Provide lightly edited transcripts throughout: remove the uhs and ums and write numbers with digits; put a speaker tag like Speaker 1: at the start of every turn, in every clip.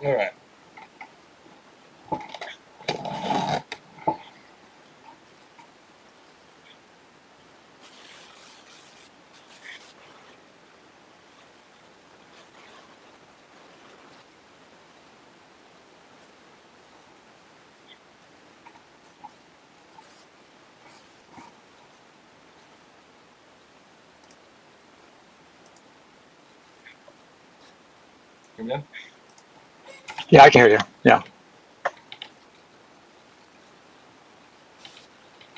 Speaker 1: All right. Hear me now?
Speaker 2: Yeah, I can hear you. Yeah.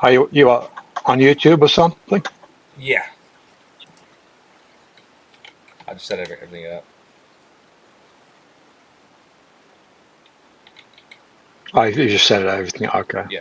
Speaker 2: Are you on YouTube or something?
Speaker 1: Yeah. I just set everything up.
Speaker 2: Oh, you just said everything. Okay.
Speaker 1: Yeah.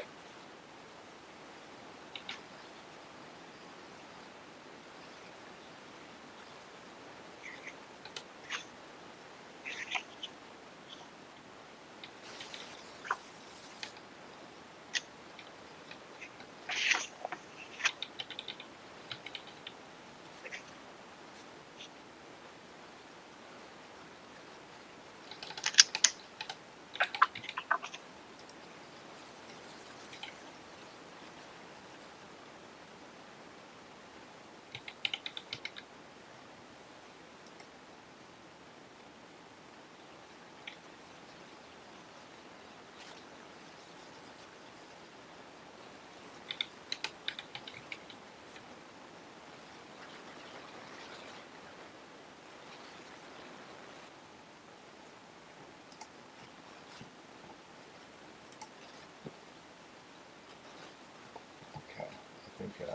Speaker 1: Okay. I think. Okay.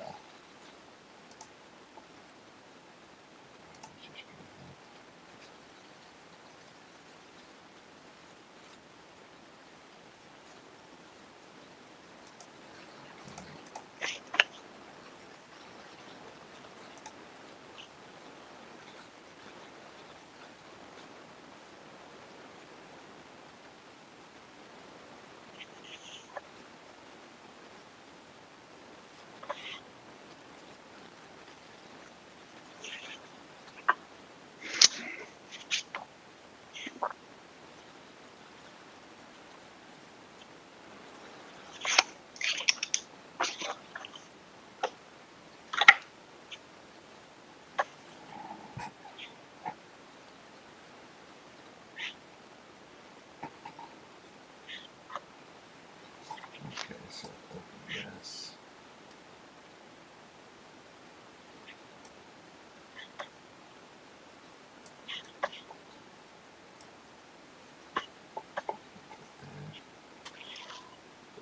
Speaker 1: So open this.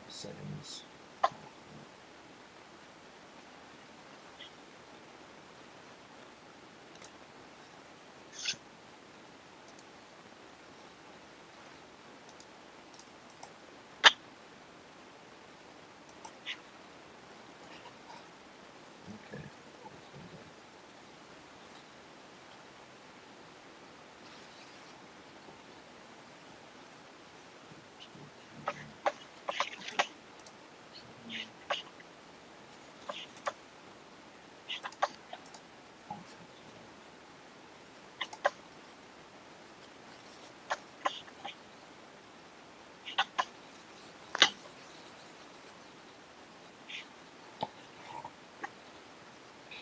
Speaker 1: Settings. Okay.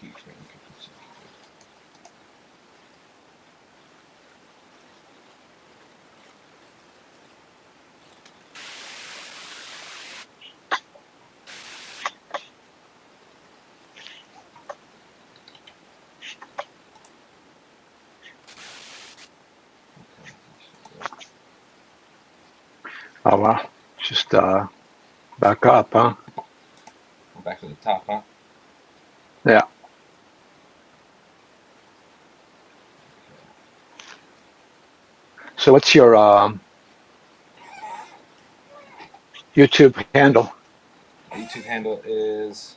Speaker 1: Keyframe configuration.
Speaker 2: Oh wow. Just back up, huh?
Speaker 1: Go back to the top, huh?
Speaker 2: Yeah. So what's your YouTube handle?
Speaker 1: My YouTube handle is.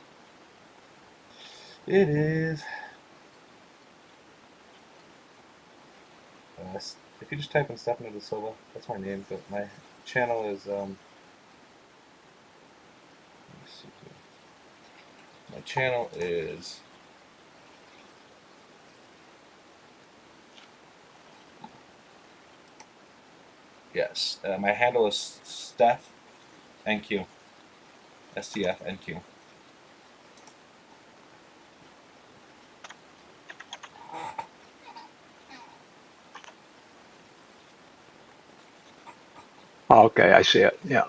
Speaker 1: It is. If you just type in Stefano de Silva, that's my name. But my channel is. Let me see here. My channel is. Yes. My handle is Steph NQ. STF NQ.
Speaker 2: Okay, I see it. Yeah.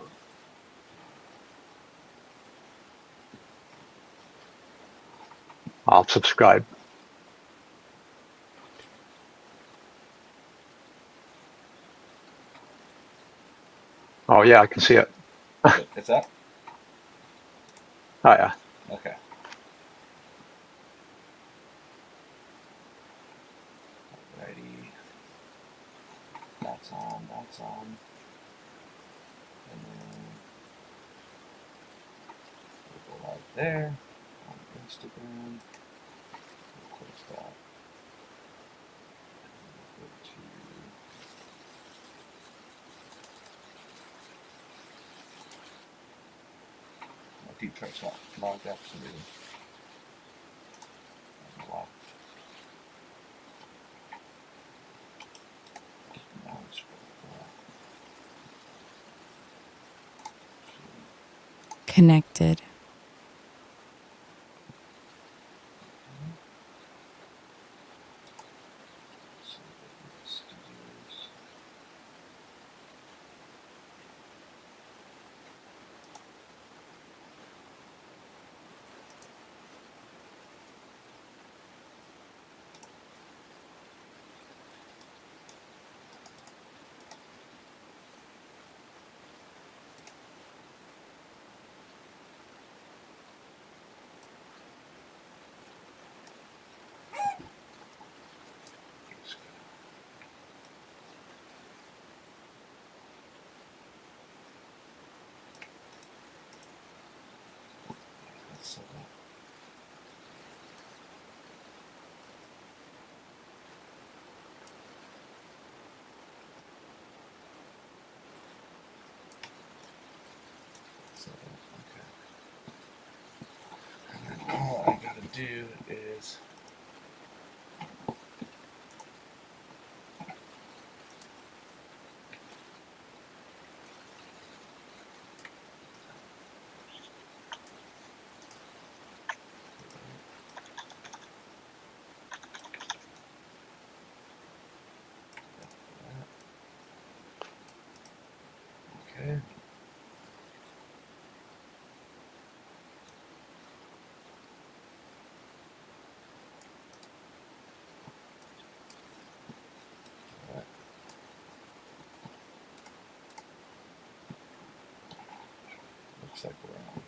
Speaker 2: I'll subscribe. Oh yeah, I can see it.
Speaker 1: It's up?
Speaker 2: Oh yeah.
Speaker 1: Okay. Alrighty. That's on, that's on. And then we'll go live there on Instagram. We'll close that. And we'll go to my deep trace not logged out for some reason. I don't know why. Now it's
Speaker 3: Connected.
Speaker 1: Studios. So okay. And then all I gotta do is okay. Alright. Looks like we're on.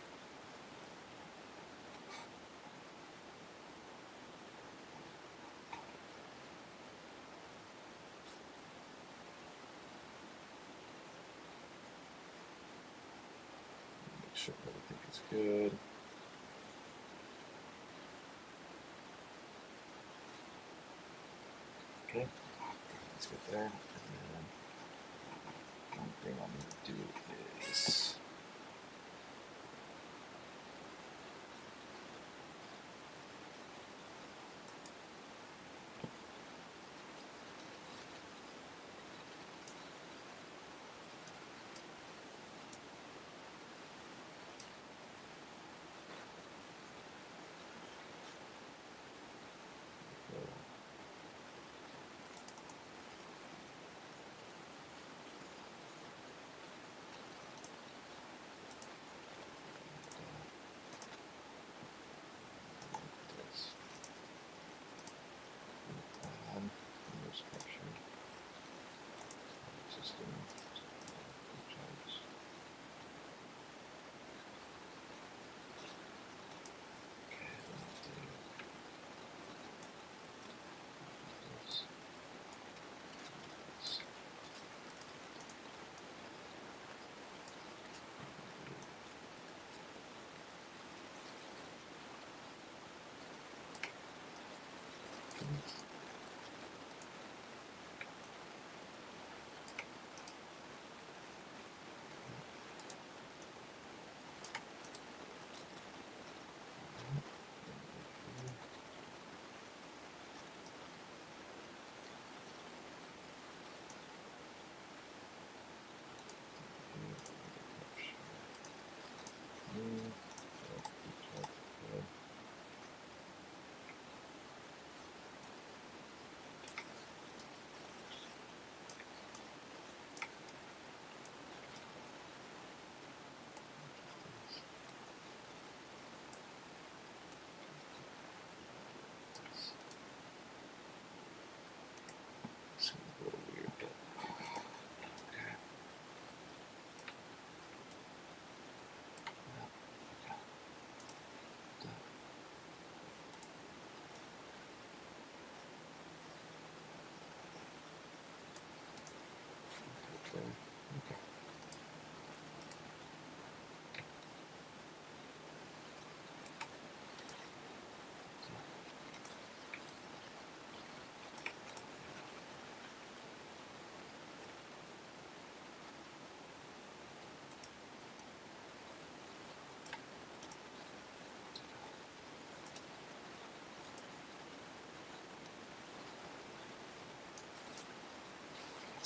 Speaker 1: Make sure everything is good. Okay. Let's get there. And then one thing I'm gonna do is this. Image capture. System. Charts. Okay, then I'll do this. This.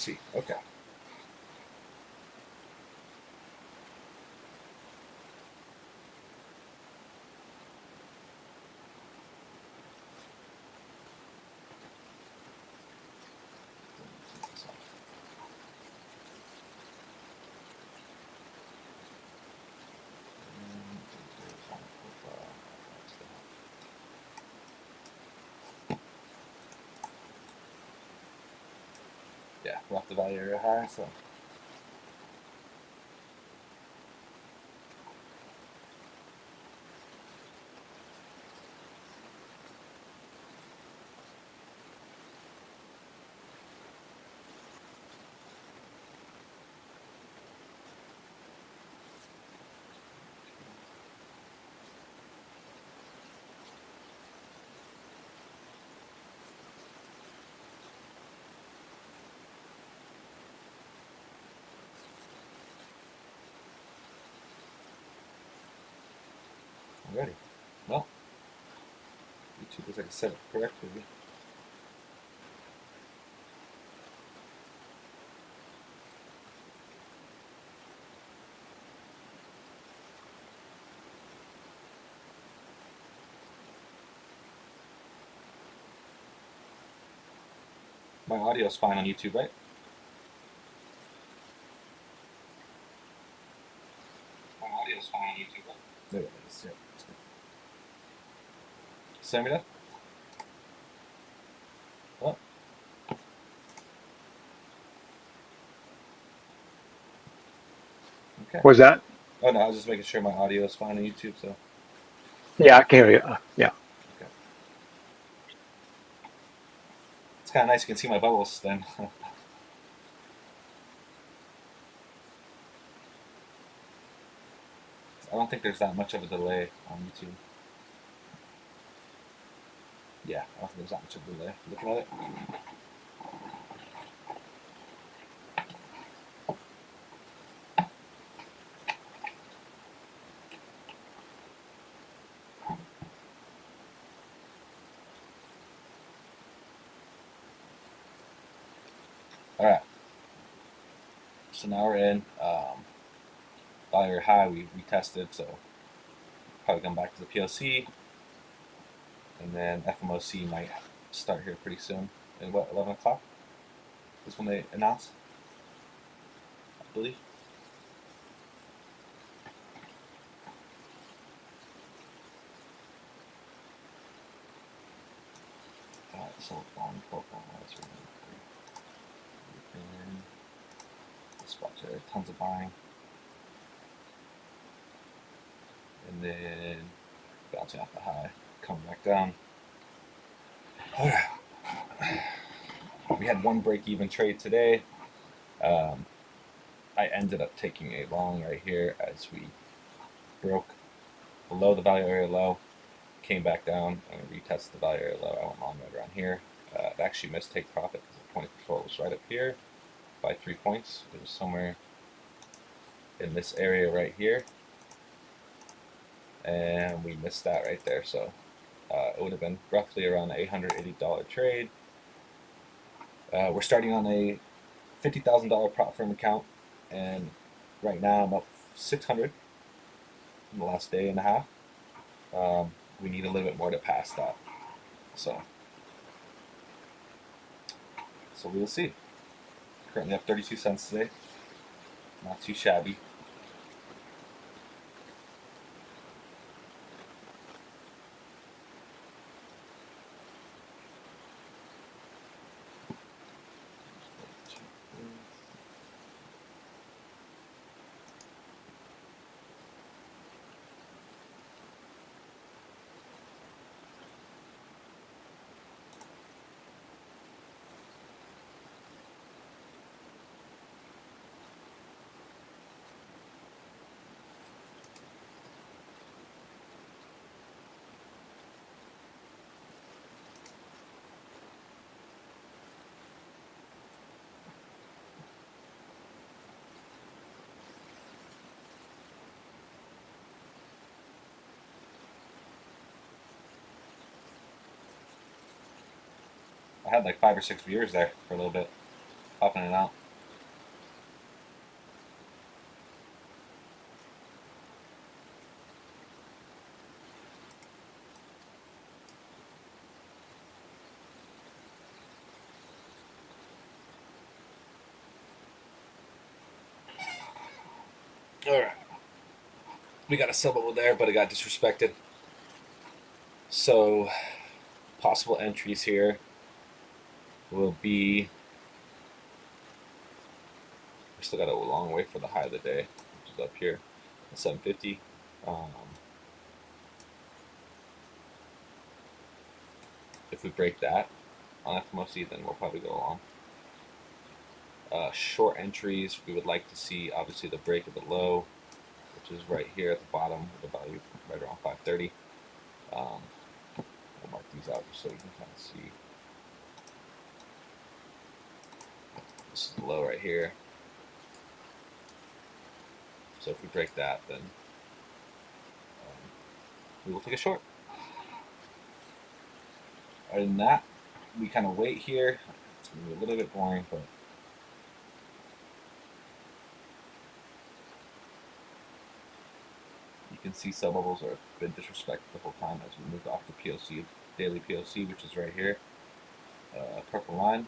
Speaker 1: see. Okay. Yeah, left the value area high, so. Alrighty. Well, YouTube looks like it's set up correctly. My audio's fine on YouTube, right? My audio's fine on YouTube, right? There it is, yeah. Send me that? What? Okay.
Speaker 2: Was that?
Speaker 1: Oh no, I was just making sure my audio is fine on YouTube, so.
Speaker 2: Yeah, I can hear you. Yeah.
Speaker 1: Okay. It's kind of nice, you can see my bubbles then. I don't think there's that much of a delay on YouTube. Yeah, I don't think there's that much of a delay. Looking at it. Alright. So now we're in. Value high, we retested, so probably come back to the PLC. And then FMOC might start here pretty soon. And what, 11 o'clock is when they announce, I believe. Alright, so bond profile, that's really and this spot there, tons of buying. And then bouncing off the high, coming back down. We had one break-even trade today. I ended up taking a long right here as we broke below the value area low, came back down and retested the value area low. I went long right around here. It actually missed take profit because the point of control was right up here by 3 points. It was somewhere in this area right here, and we missed that right there. So it would have been roughly around an $880 trade. We're starting on a $50,000 prop firm account, and right now I'm up 600 in the last day and a half. We need a little bit more to pass that. So we'll see. Currently up 32 cents today. Not too shabby. I had like 5 or 6 viewers there for a little bit. popping it out. All right. We got a sub over there, but it got disrespected. So, possible entries here will be. We still got a long way for the high of the day, which is up here, 750. If we break that on FMOC, then we'll probably go long. Short entries, we would like to see obviously the break of the low, which is right here at the bottom with the value right around 530. We'll mark these out just so you can kind of see. This is the low right here. So if we break that, then we will take a short. Other than that, we kind of wait here. It's going to be a little bit boring, but you can see sub levels are been disrespected the whole time as we moved off the POC, daily POC, which is right here, purple line.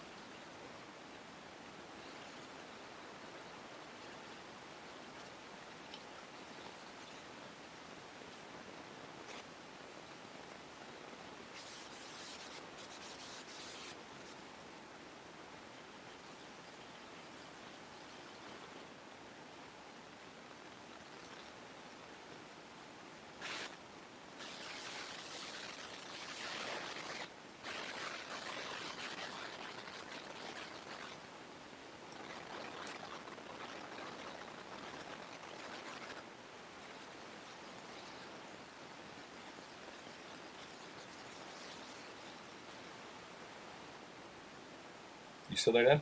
Speaker 1: You still there, Dan?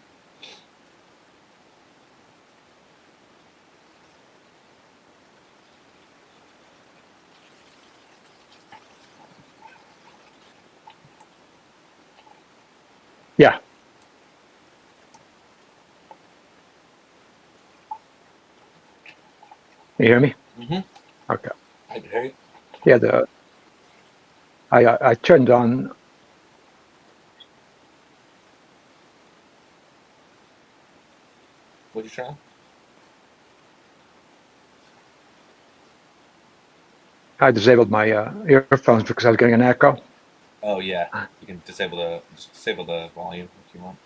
Speaker 2: Yeah. You hear me?
Speaker 1: Mm-hmm.
Speaker 2: Okay.
Speaker 1: I can hear you.
Speaker 2: Yeah. I turned on.
Speaker 1: What'd you turn on?
Speaker 2: I disabled my earphones because I was getting an echo.
Speaker 1: Oh yeah, you can disable the volume if you want.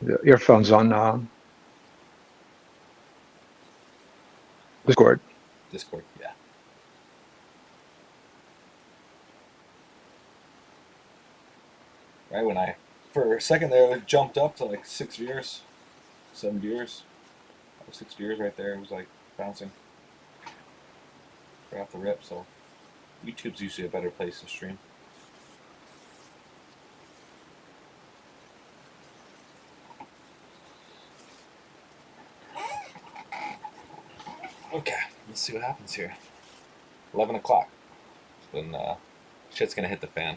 Speaker 2: The earphones on Discord.
Speaker 1: Discord, yeah. Right when I, for a second there, it jumped up to like 6 viewers, 7 viewers, 6 viewers right there. It was like bouncing right off the rip. So YouTube's usually a better place to stream. Okay, let's see what happens here. 11 o'clock. Then shit's gonna hit the fan.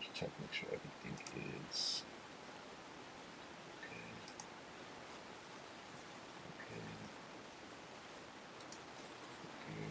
Speaker 1: Just check, make sure everything is okay. Okay. Okay.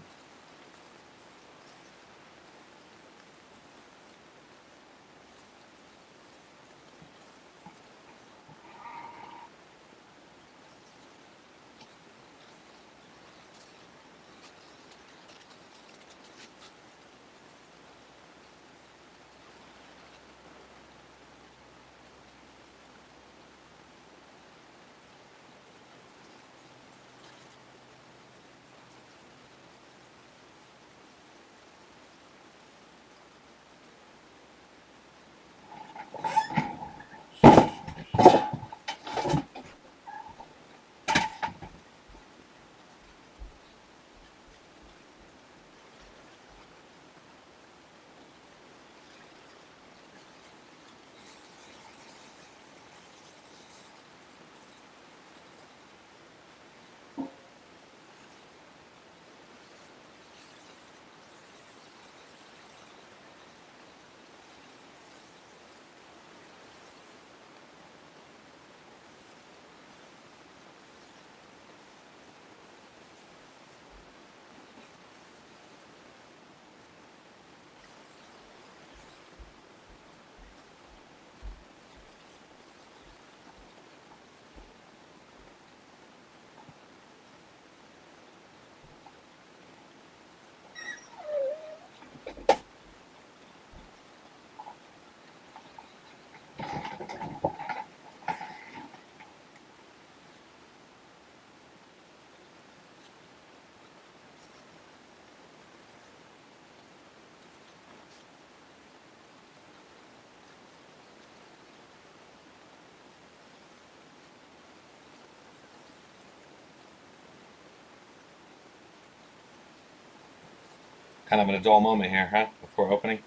Speaker 1: Kind of in a dull moment here, huh? Before opening.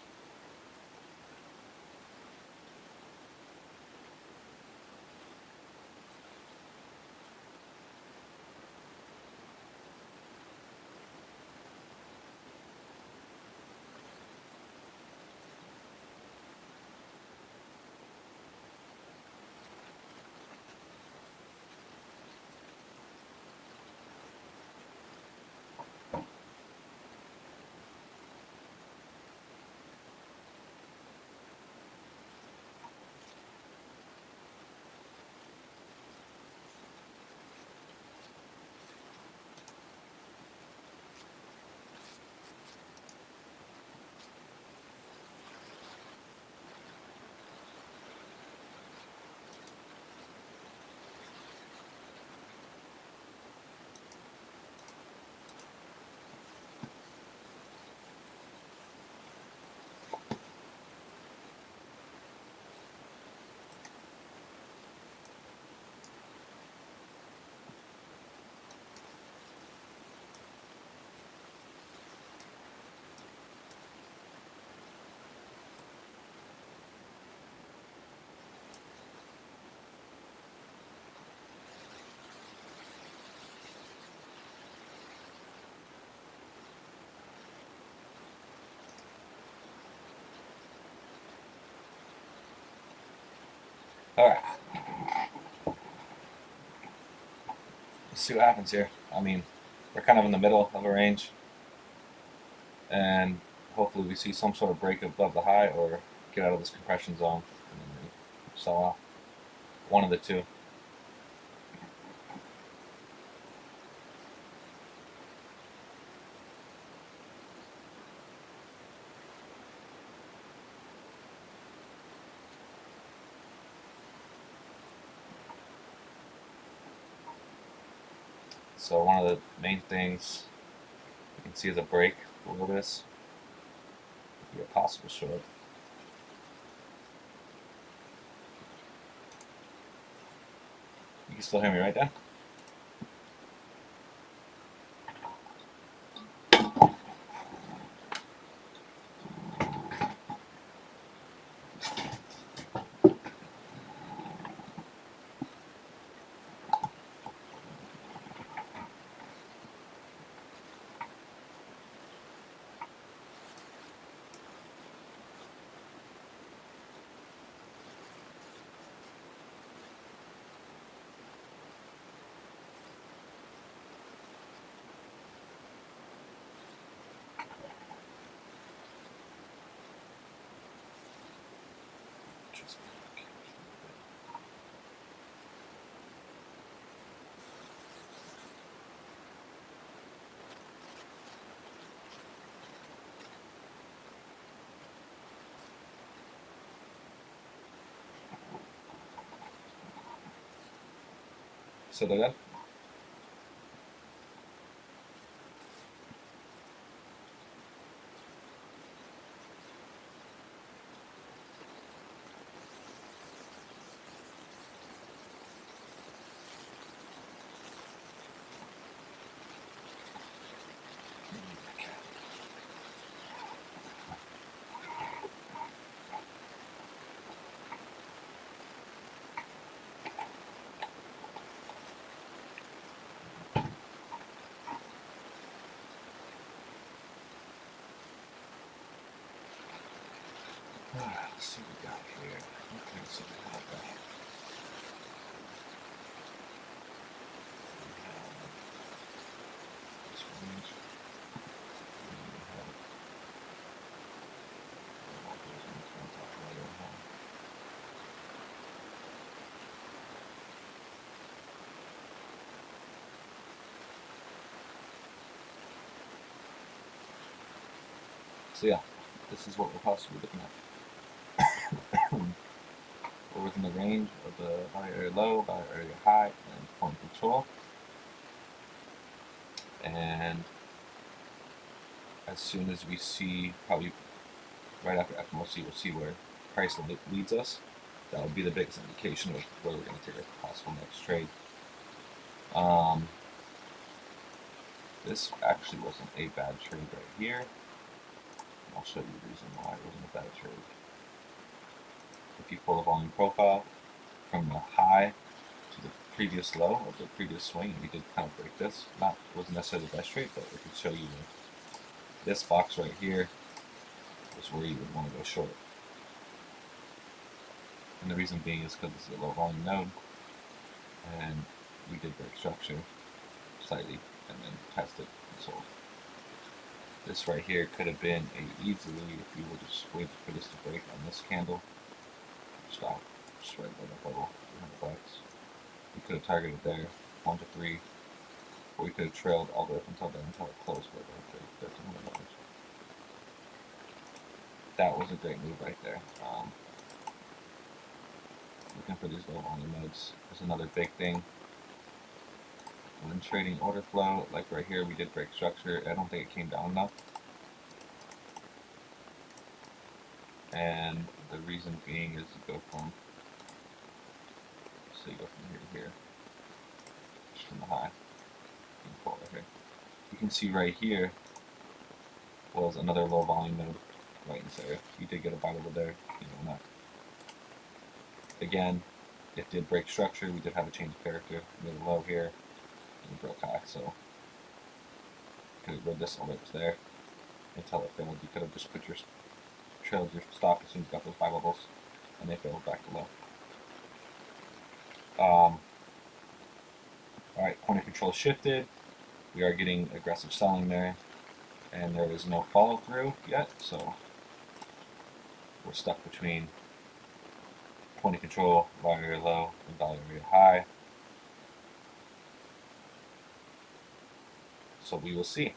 Speaker 1: All right. Let's see what happens here. I mean, we're kind of in the middle of a range, and hopefully we see some sort of break above the high or get out of this compression zone and then we sell off. One of the two. So one of the main things you can see is a break below this. Be a possible short. You can still hear me right there? So they're good? Alright, let's see what we got here. Okay, so we have that. This range. So yeah, this is what we're possibly looking at. We're within the range of the buy area low, buy area high, and point control. And as soon as we see, probably right after FMOC, we'll see where price leads us. That will be the biggest indication of where we're going to take a possible next trade. This actually wasn't a bad trade right here. I'll show you the reason why it wasn't a bad trade. If you pull the volume profile from the high to the previous low of the previous swing, we did kind of break this. Wasn't necessarily the best trade, but it could show you this box right here is where you would want to go short. And the reason being is because this is a low volume node, and we did break structure slightly and then tested and sold. This right here could have been easily, if you would just wait for this to break on this candle, stop, just right by that bubble, $300. We could have targeted there, 1 to 3, or we could have trailed all the way up until there until it closed right there, $1,300. That was a great move right there. Looking for these low volume nodes is another big thing. When trading order flow, like right here, we did break structure. I don't think it came down enough. And the reason being is you go from, so you go from here to here, just from the high. You can pull right here. You can see right here was another low volume node right in this area. You did get a buy level there, you know, not. Again, it did break structure. We did have a change of character. We made a low here, and we broke high, so could have rode this all the way up to there until it failed. You could have just put your trailed your stop as soon as you got those buy levels, and they failed back to low. Alright, point of control shifted. We are getting aggressive selling there, and there is no follow through yet, so we're stuck between point of control, value area low, and value area high. So we will see.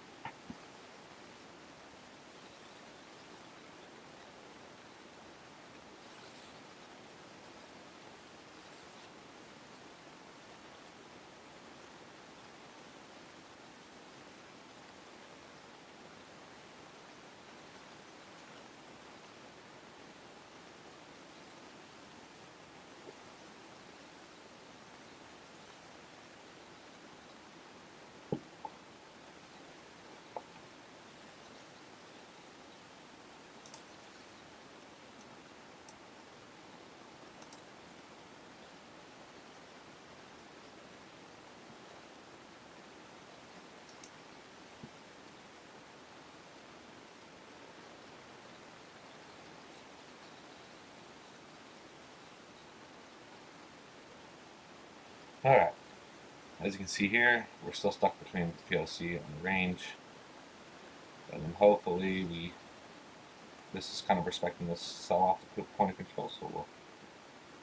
Speaker 1: Alright, as you can see here, we're still stuck between the PLC and the range, and then hopefully this is kind of respecting this sell off the point of control, so we'll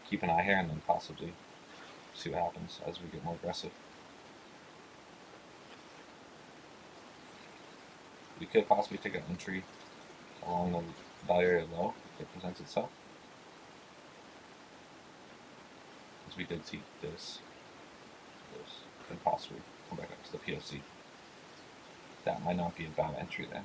Speaker 1: keep an eye here and then possibly see what happens as we get more aggressive. We could possibly take an entry along the value area low if it presents itself, because we did see this, and possibly come back up to the POC. That might not be a bad entry there.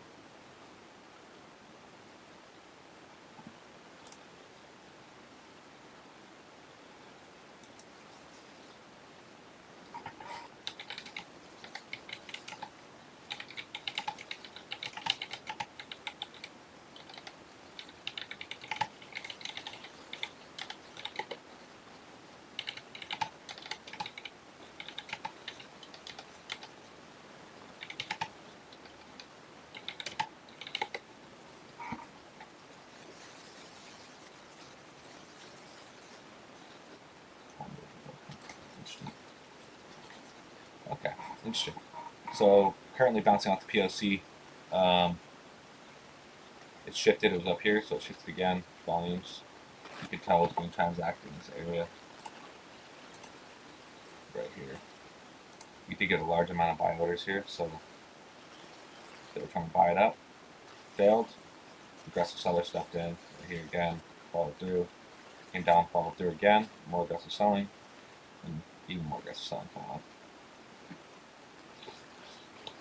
Speaker 1: Okay, interesting. So currently bouncing off the POC. It shifted, it was up here, so it shifted again. Volumes. You can tell it's being transacted in this area. Right here. You did get a large amount of buy orders here, so they were trying to buy it up. Failed. Aggressive seller stepped in. Right here again. Followed through. Came down, followed through again. More aggressive selling. And even more aggressive selling coming up.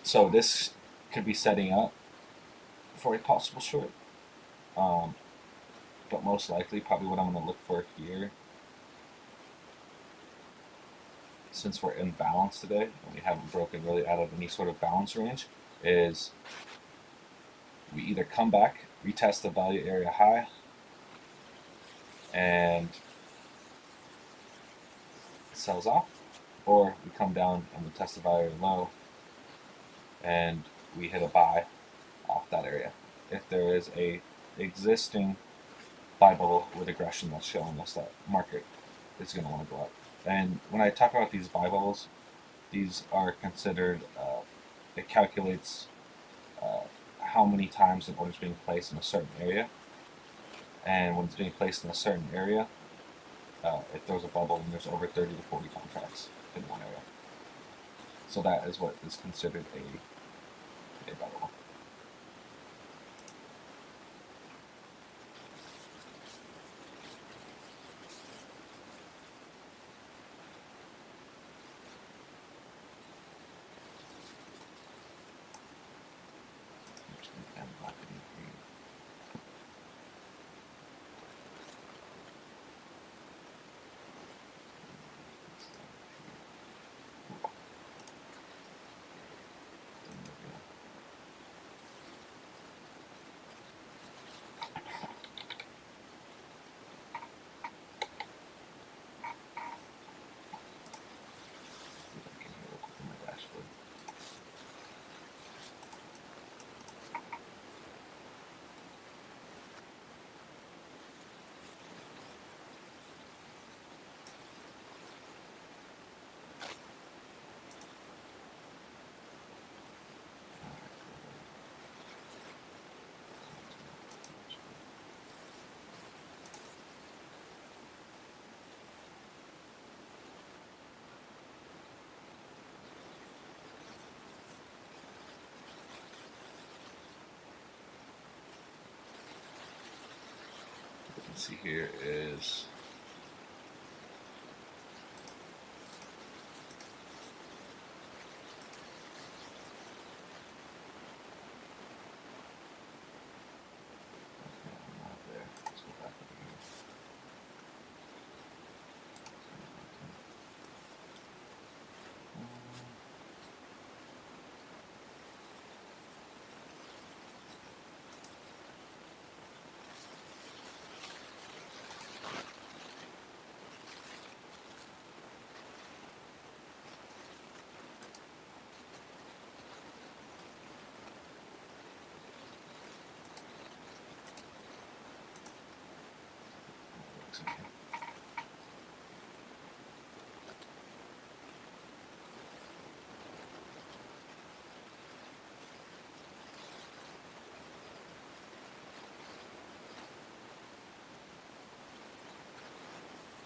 Speaker 1: So this could be setting up for a possible short. But most likely, probably what I'm going to look for here, since we're in balance today, and we haven't broken really out of any sort of balance range, is we either come back retest the value area high, and it sells off, or we come down and we test the value area low, and we hit a buy off that area. If there is a existing buy bubble with aggression that's showing us that market is going to want to go up. And when I talk about these buy bubbles, these are considered, it calculates how many times an order is being placed in a certain area. And when it's being placed in a certain area, it throws a bubble and there's over 30 to 40 contracts in one area. So that is what is considered a buy bubble. See here is not there. Let's go back over here.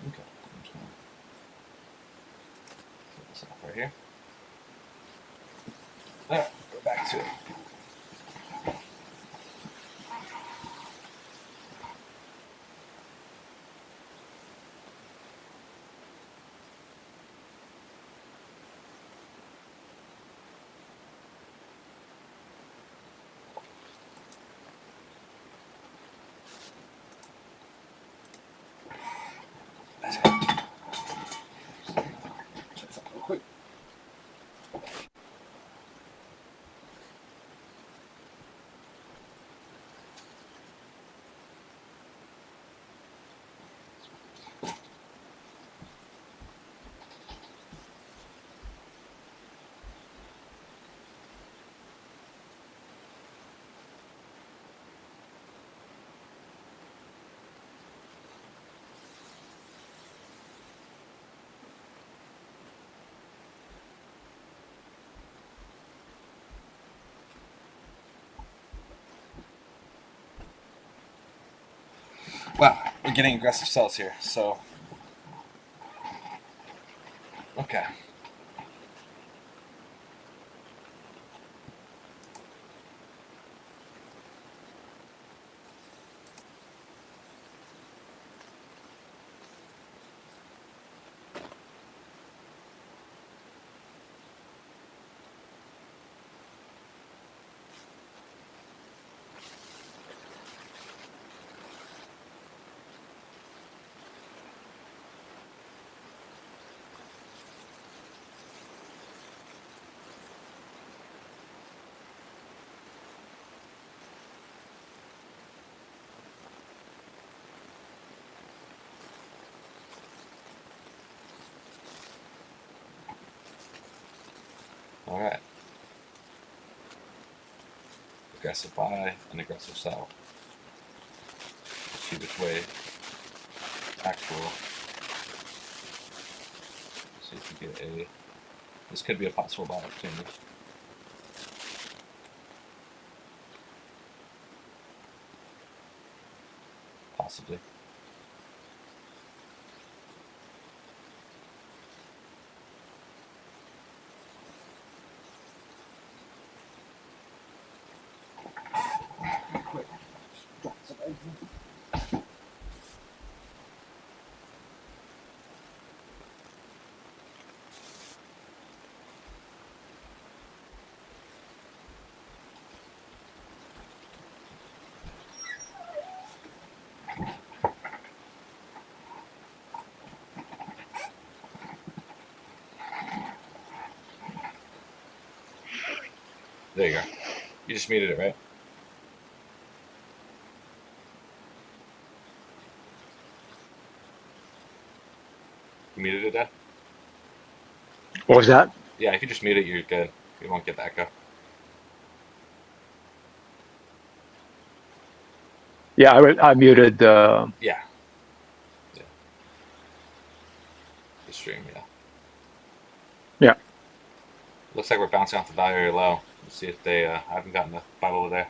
Speaker 1: Okay, I'm just gonna put this off right here. Alright, go back to it. Check this out real quick. Wow, we're getting aggressive sells here, so okay. All right. Aggressive buy and aggressive sell. Let's see which way actual. Let's see if we get a. This could be a possible buy opportunity. Possibly. Quick. Drop some eggs in. There you go. You just muted it, right? You muted it, Dad?
Speaker 2: What was that?
Speaker 1: Yeah, if you just mute it, you're good. You won't get the echo.
Speaker 2: Yeah, I muted.
Speaker 1: Yeah. Yeah. The stream, yeah.
Speaker 2: Yeah.
Speaker 1: Looks like we're bouncing off the value area low. Let's see if they. I haven't gotten the Bible there.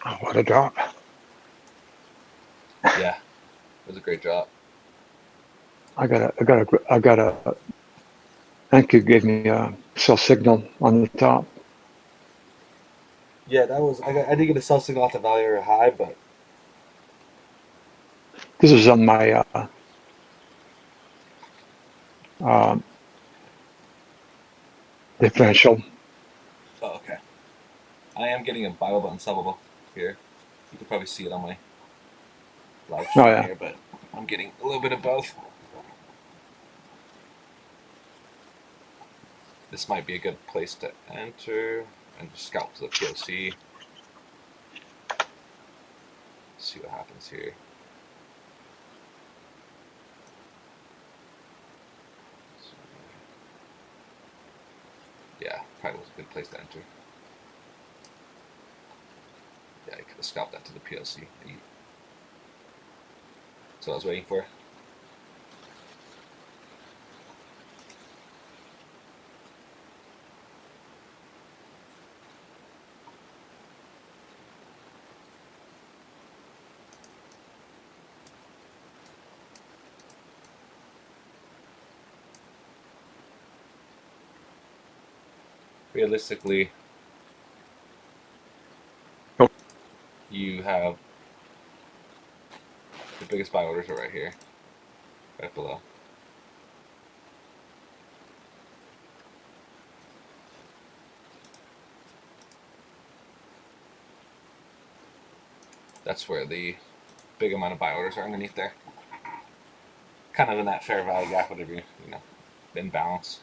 Speaker 2: Oh, what a drop.
Speaker 1: Yeah, it was a great drop.
Speaker 2: I got a. Thank you. Gave me a sell signal on the top.
Speaker 1: Yeah, that was. I did get a sell signal off the value area high, but
Speaker 2: This is on my um, differential.
Speaker 1: oh, okay. I am getting a Bible button sellable here. You can probably see it on my live
Speaker 2: Oh
Speaker 1: stream
Speaker 2: yeah.
Speaker 1: here, but I'm getting a little bit of both. This might be a good place to enter and just scalp to the POC. See what happens here. Yeah, probably was a good place to enter. Yeah, I could have scalped that to the POC. That's what I was waiting for. Realistically,
Speaker 2: Oh.
Speaker 1: you have the biggest buy orders are right here, right below. That's where the big amount of buy orders are underneath there. Kind of in that fair value gap, whatever you know, in balance.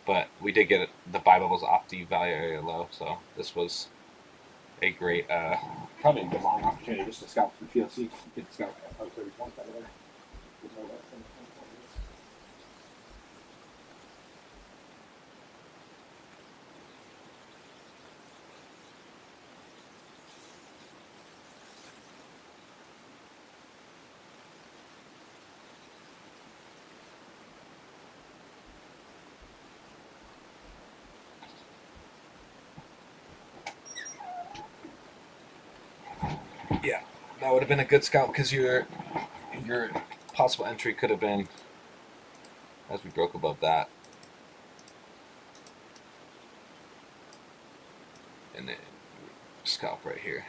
Speaker 1: But we did get the buy levels off the value area low, so this was a great, probably a good long opportunity just to scalp the PLC. You could scalp at 30 points by the way. Yeah, that would have been a good scalp because your possible entry could have been as we broke above that, and then scalp right here.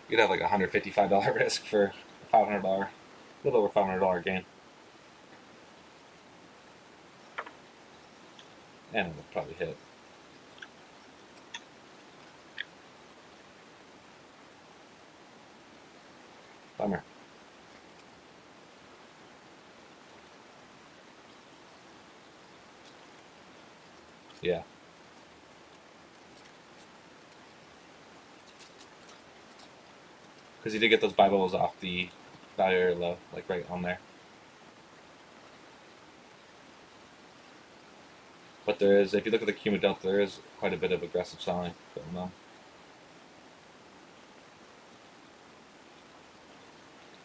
Speaker 1: You'd have like $155 risk for $500, a little over $500 gain. And it'll probably hit. Bummer. Yeah. Because you did get those bubbles off the value low, like right on there. But there is, if you look at the Cuma Delta, there is quite a bit of aggressive selling going on.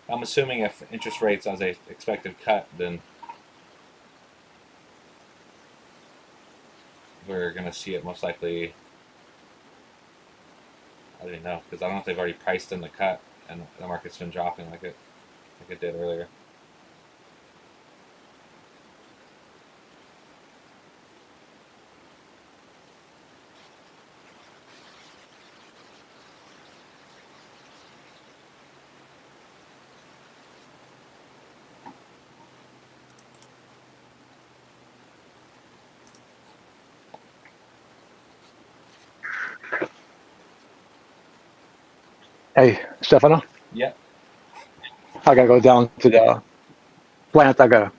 Speaker 1: I'm assuming if interest rates as a expected cut, then we're going to see it most likely. I don't know, because I don't know if they've already priced in the cut and the market's been dropping like it did earlier.
Speaker 2: Hey, Stefano,
Speaker 1: Yep.
Speaker 2: I gotta go down to the plant. I gotta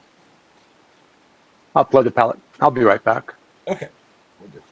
Speaker 2: upload the pallet. I'll be right back.
Speaker 1: Okay. We'll do.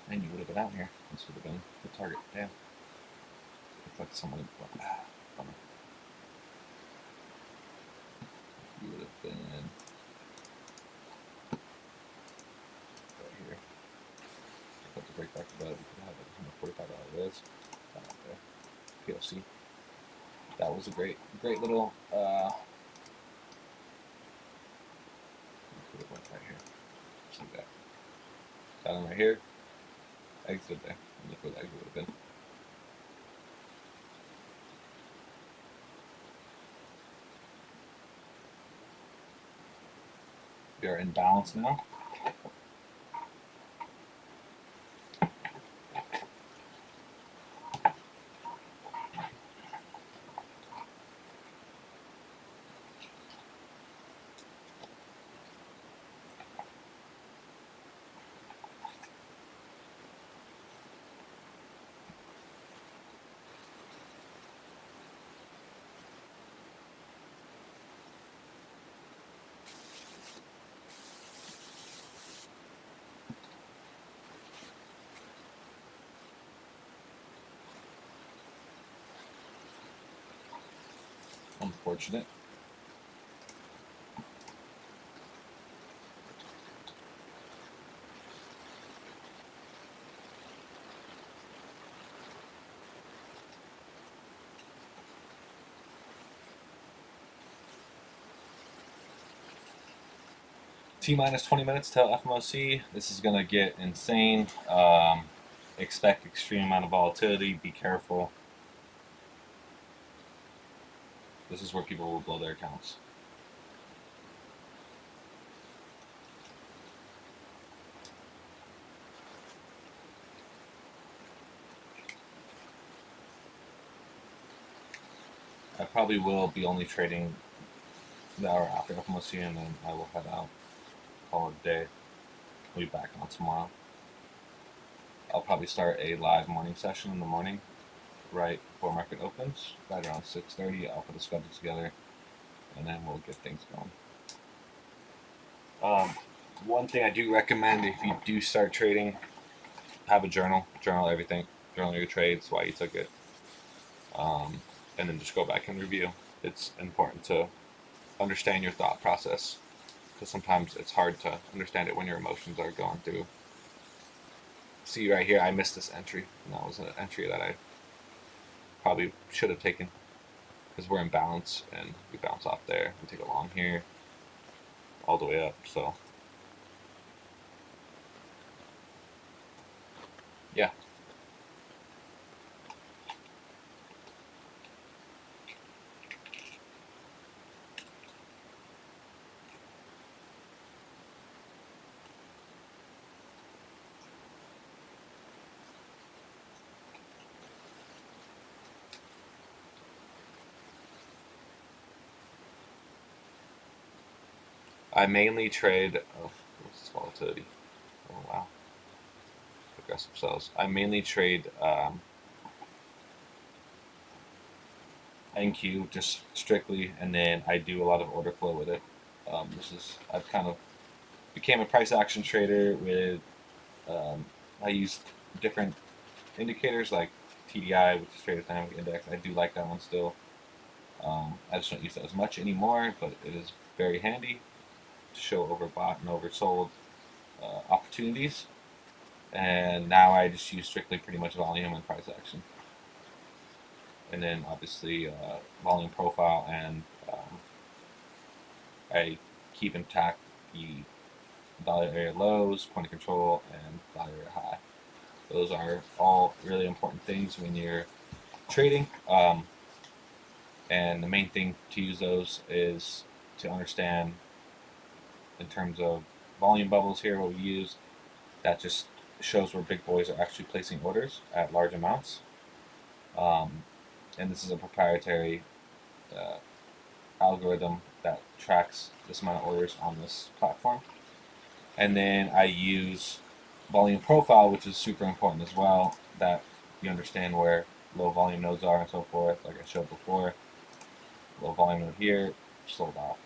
Speaker 1: And you would have been out here. This would have been the target. Damn. Looks like someone. Bummer. You would have been right here. About to break back to bed. We could have like $145 raise. That out there. PLC. That was a great little. Could have went right here. See that. That one right here. Exit there. Look where the exit would have been. We are in balance now. unfortunate. T-minus 20 minutes till FMOC. This is going to get insane. Expect extreme amount of volatility. Be careful. This is where people will blow their accounts. I probably will be only trading the hour after FMOC, and then I will head out. Call it a day. We'll be back on tomorrow. I'll probably start a live morning session in the morning, right before market opens, right around 6:30. I'll put a schedule together, and then we'll get things going. One thing I do recommend, if you do start trading, have a journal. Journal everything. Journal your trades, why you took it, and then just go back and review. It's important to understand your thought process, because sometimes it's hard to understand it when your emotions are going through. See right here, I missed this entry, and that was an entry that I probably should have taken, because we're in balance, and we bounce off there and take a long here, all the way up. So yeah. I mainly trade. Oh, what's this volatility? Oh wow, aggressive sells. I mainly trade NQ just strictly, and then I do a lot of order flow with it. I've kind of became a price action trader with. I use different indicators like TDI, which is Trader Dynamic Index. I do like that one still. I just don't use that as much anymore, but it is very handy to show overbought and oversold opportunities. And now I just use strictly pretty much volume and price action. And then obviously volume profile, and I keep intact the dollar area lows, point of control, and dollar area high. Those are all really important things when you're trading. And the main thing to use those is to understand in terms of volume bubbles here, what we use. That just shows where big boys are actually placing orders at large amounts. And this is a proprietary uh, algorithm that tracks this amount of orders on this platform. And then I use volume profile, which is super important as well, that you understand where low volume nodes are and so forth. Like I showed before, low volume node here, sold off.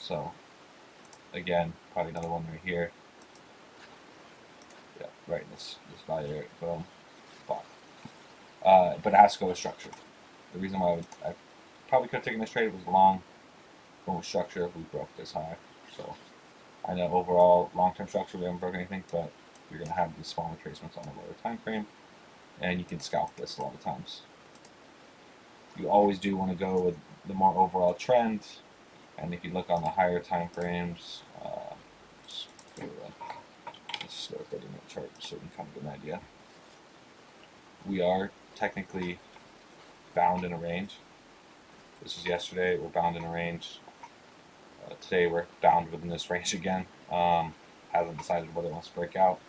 Speaker 1: So again, probably another one right here. Yeah, right in this value area, boom, bought. But it has to go with structure. The reason why I probably could have taken this trade was long, going with structure if we broke this high. So I know overall long-term structure we haven't broken anything, but you're going to have these small retracements on a lower time frame, and you can scalp this a lot of times. You always do want to go with the more overall trend, and if you look on the higher time frames, let's go 30-minute chart so we can kind of get an idea. We are technically bound in a range. This was yesterday. We're bound in a range. Today we're bound within this range again. Hasn't decided whether it wants to break out.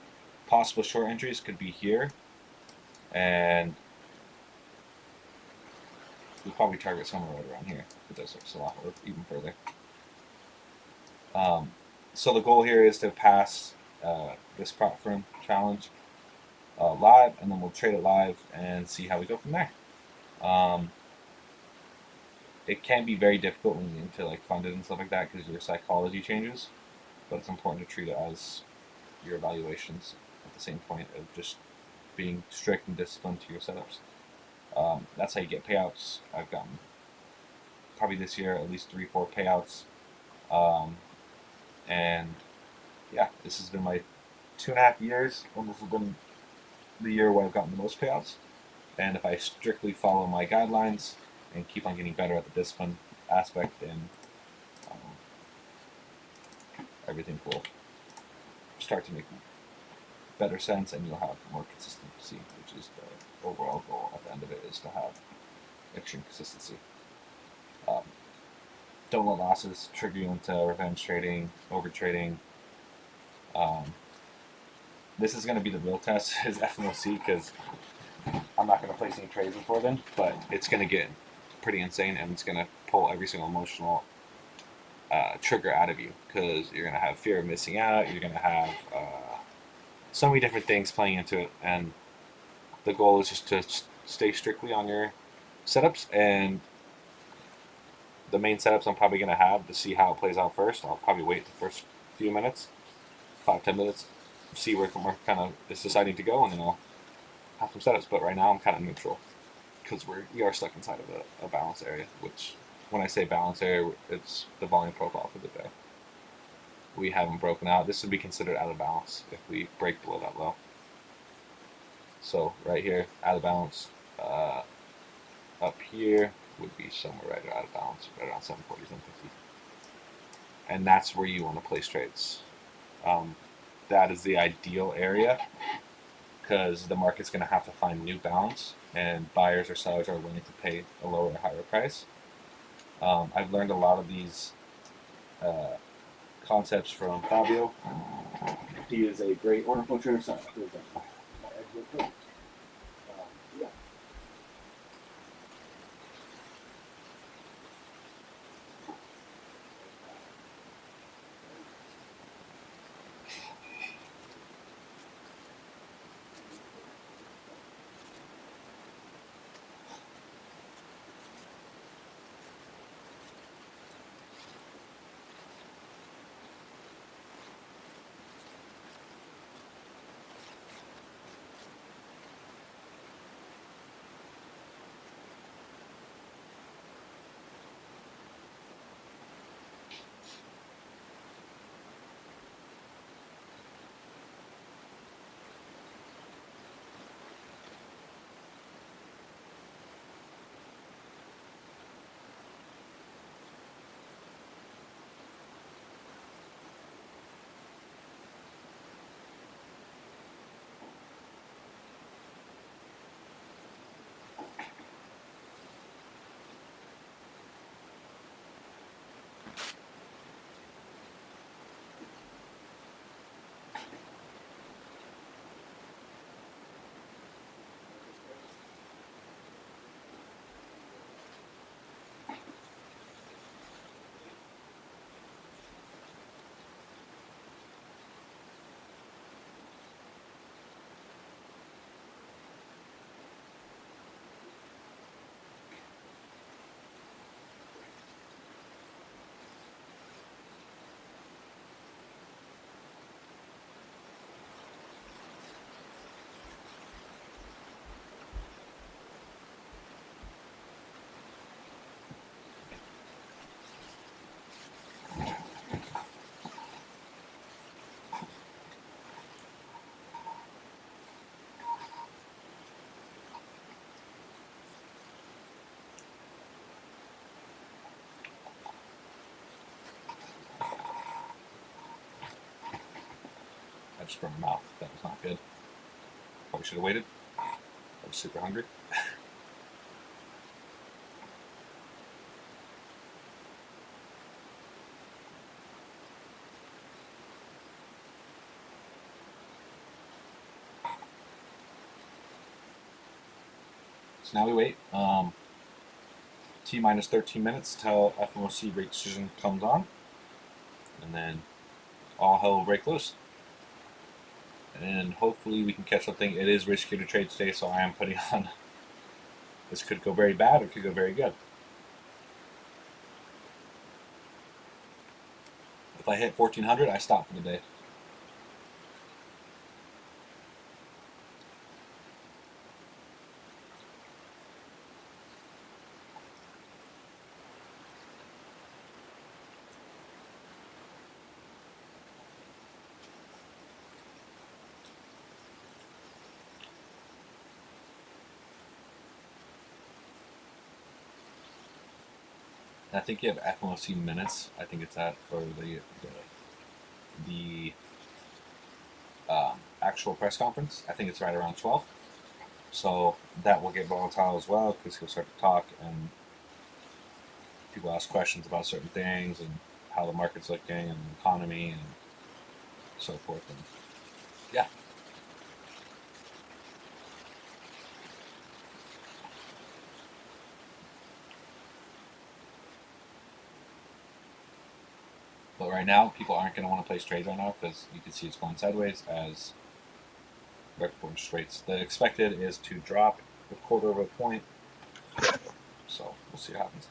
Speaker 1: Possible short entries could be here, and we'll probably target somewhere right around here if it does sell off or even further. So the goal here is to pass this prop firm challenge live, and then we'll trade it live and see how we go from there. It can be very difficult when you get into like funded and stuff like that because your psychology changes, but it's important to treat it as your evaluations at the same point of just being strict and disciplined to your setups. That's how you get payouts. I've gotten probably this year at least 3-4 payouts. And yeah, this has been my 2.5 years, and this has been the year where I've gotten the most payouts. And if I strictly follow my guidelines and keep on getting better at the discipline aspect, then um, everything will start to make better sense, and you'll have more consistency, which is the overall goal at the end of it, is to have extreme consistency. Um, don't let losses trigger you into revenge trading, over trading. This is going to be the real test, is FMOC, because I'm not going to place any trades before then, but it's going to get pretty insane, and it's going to pull every single emotional trigger out of you, because you're going to have fear of missing out. You're going to have so many different things playing into it, and the goal is just to stay strictly on your setups. And the main setups I'm probably going to have to see how it plays out first. I'll probably wait the first few minutes, 5-10 minutes, see where kind of is deciding to go, and then I'll have some setups. But right now I'm kind of neutral, because we are stuck inside of a balance area, which when I say balance area, it's the volume profile for the day. We haven't broken out. This would be considered out of balance if we break below that low. So right here, out of balance. Up here would be somewhere right out of balance, right around 740, 750. And that's where you want to place trades. That is the ideal area, because the market's going to have to find new balance, and buyers or sellers are willing to pay a lower or higher price. I've learned a lot of these concepts from Fabio. He is a great order flow trader. So yeah. I just burned my mouth. That was not good. Probably should have waited. I was super hungry. So now we wait T minus 13 minutes till FOMC rate decision comes on, and then all hell will break loose. And hopefully we can catch something. It is risky to trade today, so I am putting on. This could go very bad or it could go very good. If I hit 1400, I stop for the day. And I think you have FMOC minutes. I think it's at for the actual press conference. I think it's right around 12. So that will get volatile as well because he'll start to talk and people ask questions about certain things and how the market's looking and the economy and so forth. And yeah. But right now, people aren't going to want to place trades right now because you can see it's going sideways as record rates. The expected is to drop a quarter of a point. So we'll see what happens.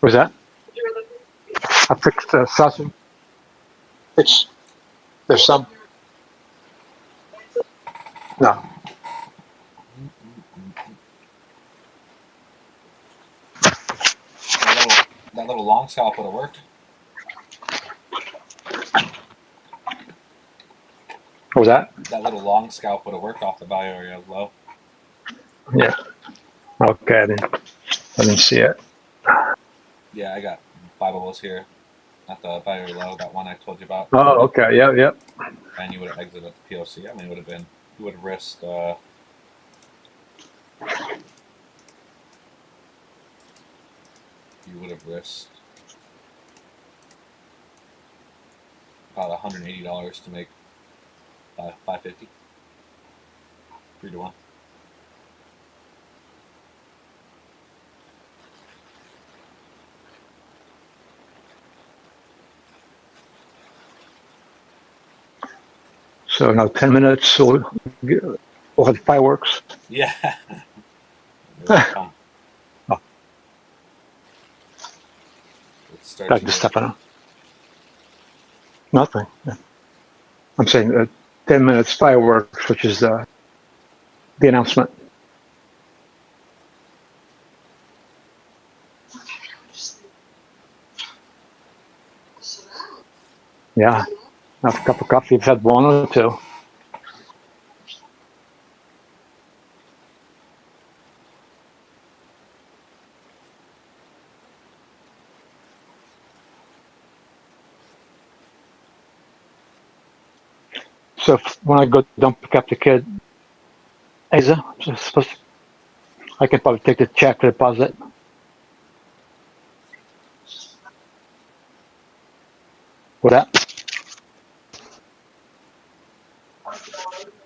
Speaker 2: What was that? I fixed the sausage. There's some. No.
Speaker 1: That little long scalp would have worked.
Speaker 2: What was that?
Speaker 1: That little long scalp would have worked off the value area low.
Speaker 2: Yeah. Okay, I didn't see it.
Speaker 1: Yeah, I got 5 bubbles here at the value area low, that one I told you about.
Speaker 2: Oh, okay. Yep.
Speaker 1: And you would have exited at the POC. I mean, you would have risked. You would have risked about $180 to make 550. 3 to 1.
Speaker 2: So now 10 minutes, we'll have fireworks.
Speaker 1: Yeah. Oh.
Speaker 2: Back to Stefanos. Nothing. I'm saying 10 minutes fireworks, which is the announcement. Yeah. Have a cup of coffee. You've had one or two. So when I go don't pick up the kid, Asa, I can probably take the check deposit. What that?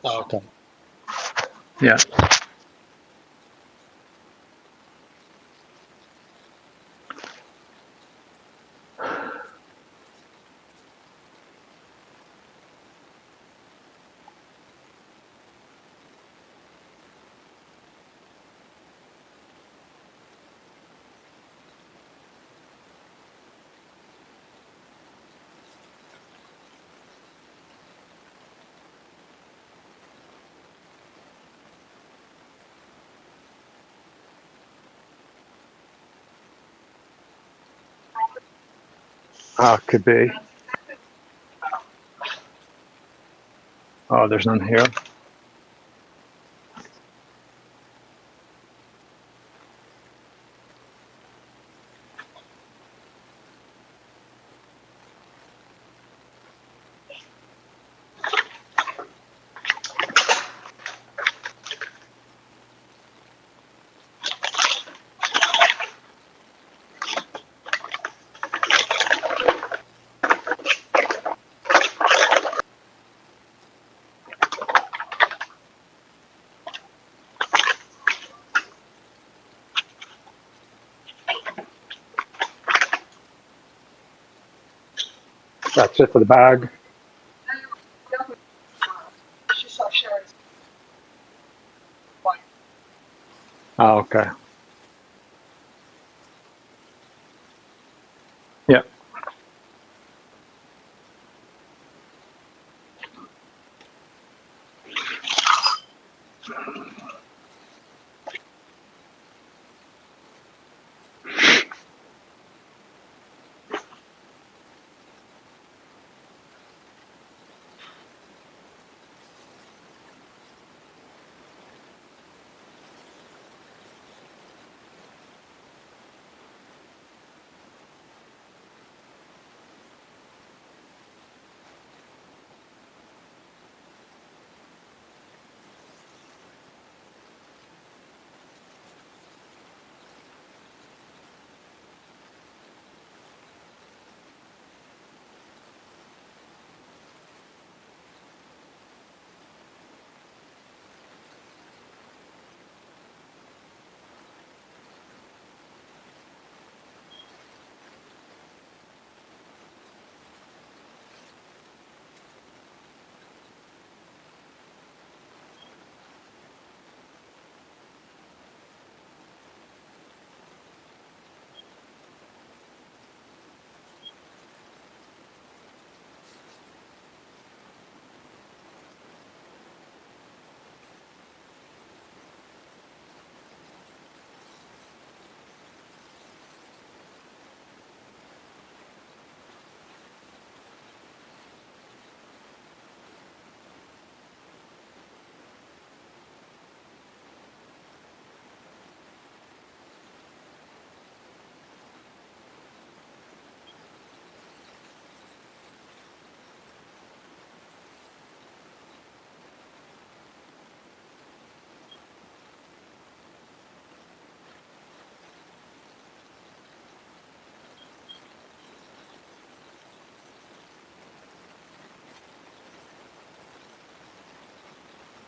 Speaker 2: Oh, okay. Yeah. Could be. Oh, there's none here. That's it for the bag. Oh, okay. Yeah.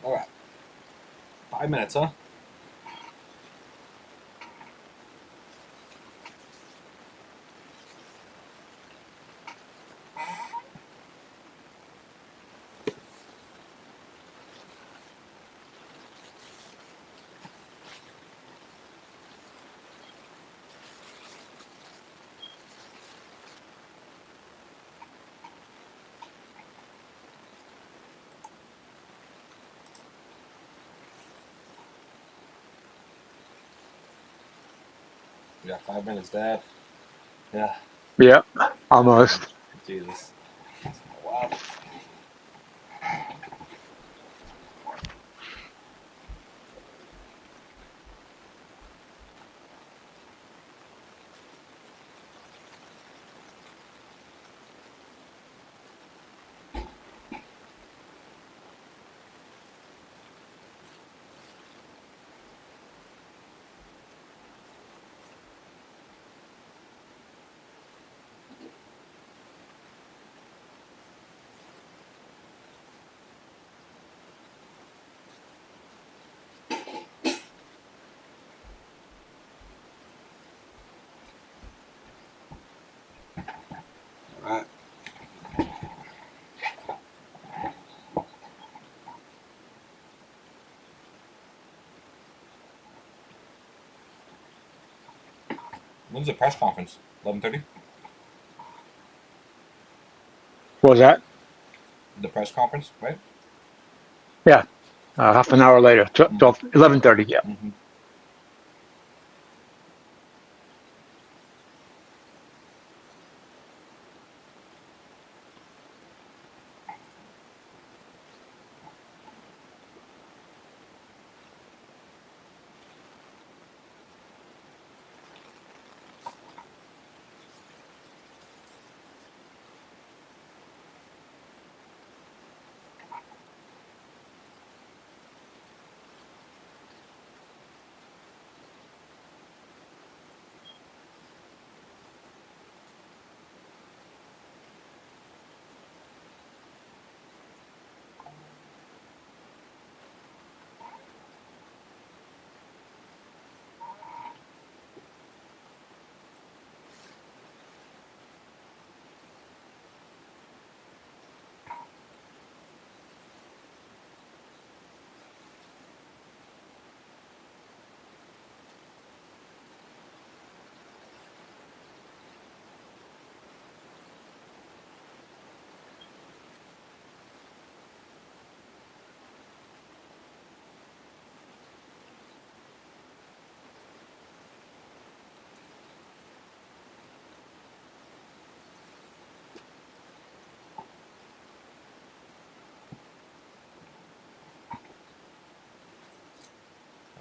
Speaker 1: All right. 5 minutes, huh? We got 5 minutes, Dad. Yeah.
Speaker 2: Yeah, almost.
Speaker 1: Jesus. Wow. All right. When's the press conference? 11:30.
Speaker 2: What was that?
Speaker 1: The press conference, right?
Speaker 2: Yeah, half an hour later, 11:30. Yeah.
Speaker 1: Mm-hmm.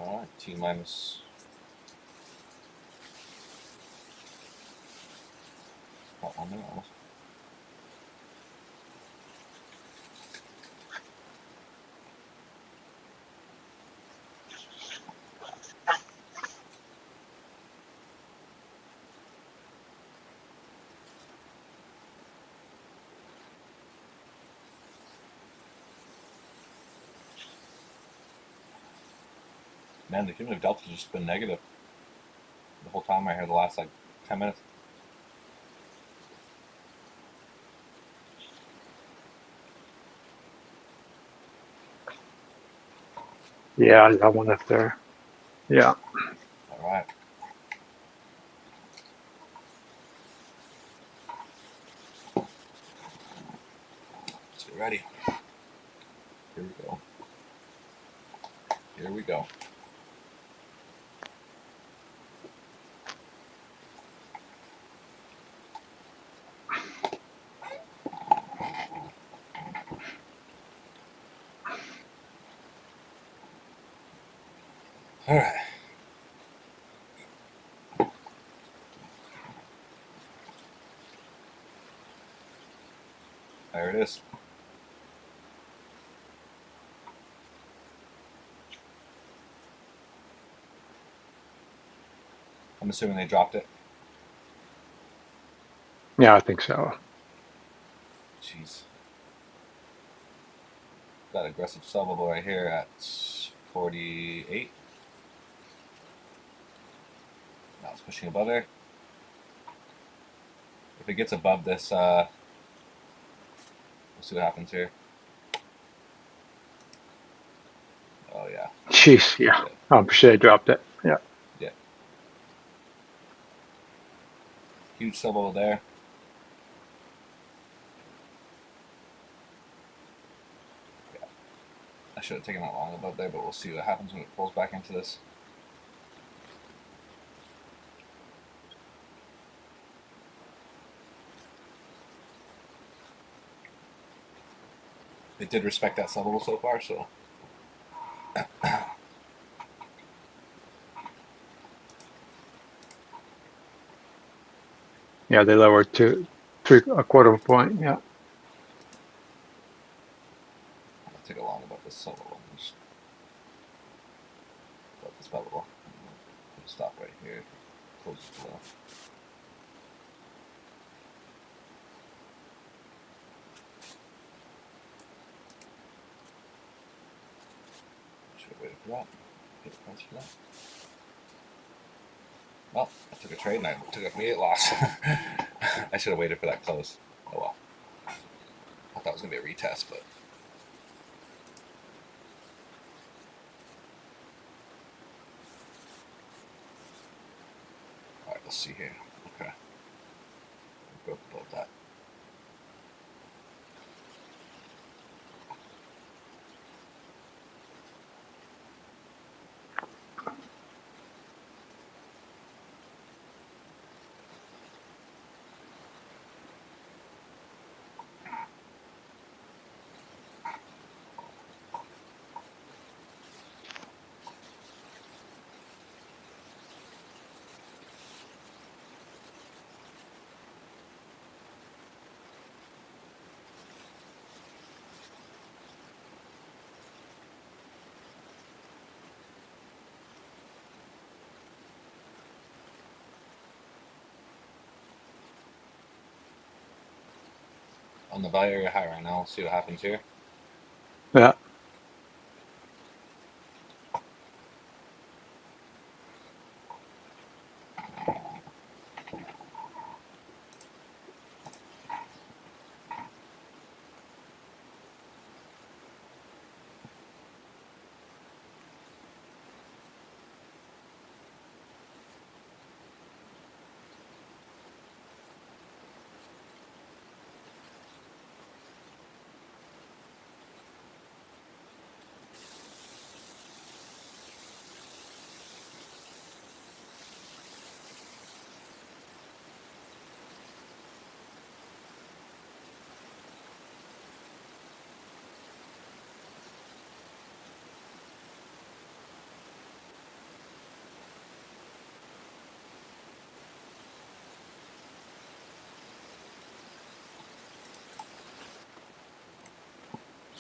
Speaker 1: All right. T minus. About 1 minute almost. Man, the cumulative delta's just been negative the whole time right here. The last like 10 minutes.
Speaker 2: Yeah, that one up there. Yeah.
Speaker 1: All right. Let's get ready. Here we go. Here we go. All right. There it is. I'm assuming they dropped it.
Speaker 2: Yeah, I think so.
Speaker 1: Jeez. Got aggressive subbable right here at 48. Now it's pushing above there. If it gets above this, we'll see what happens here. Oh yeah.
Speaker 2: Jeez, yeah. I'm sure they dropped it. Yeah.
Speaker 1: Yeah. Huge subbable there. Yeah. I should have taken that long above there, but we'll see what happens when it pulls back into this. It did respect that subbable so far, so.
Speaker 2: Yeah, they lowered to a quarter of a point. Yeah.
Speaker 1: I'll take a long above this subbable. Just above this subbable. Put a stop right here. Close it below. Should have waited for that. Get the price for that. Well, I took a trade and I took an immediate loss. I should have waited for that close. Oh well. I thought it was going to be a retest, but. Alright, let's see here. Okay. Broke above that. On the value area high right now, we'll see what happens here.
Speaker 2: Yeah.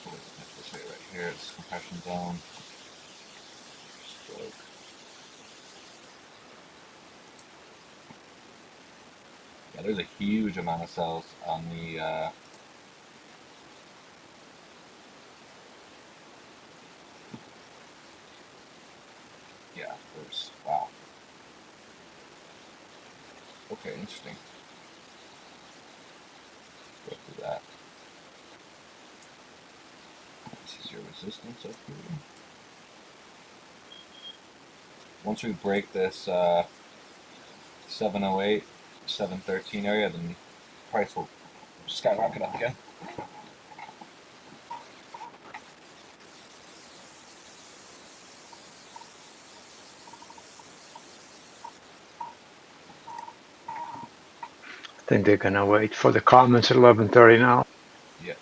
Speaker 1: So this way right here, it's compression zone. Stroke. Yeah, there's a huge amount of cells on the yeah, there's wow. Okay, interesting. Go through that. This is your resistance up here. Once we break this 708, 713 area, then price will skyrocket up again.
Speaker 2: I think they're gonna wait for the comments at 11:30 now.
Speaker 1: Yeah.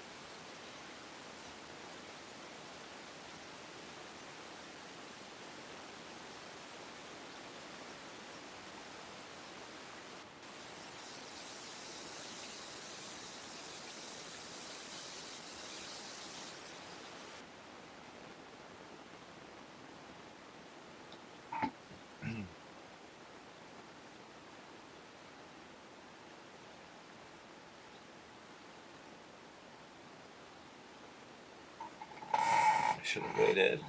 Speaker 1: Should have waited.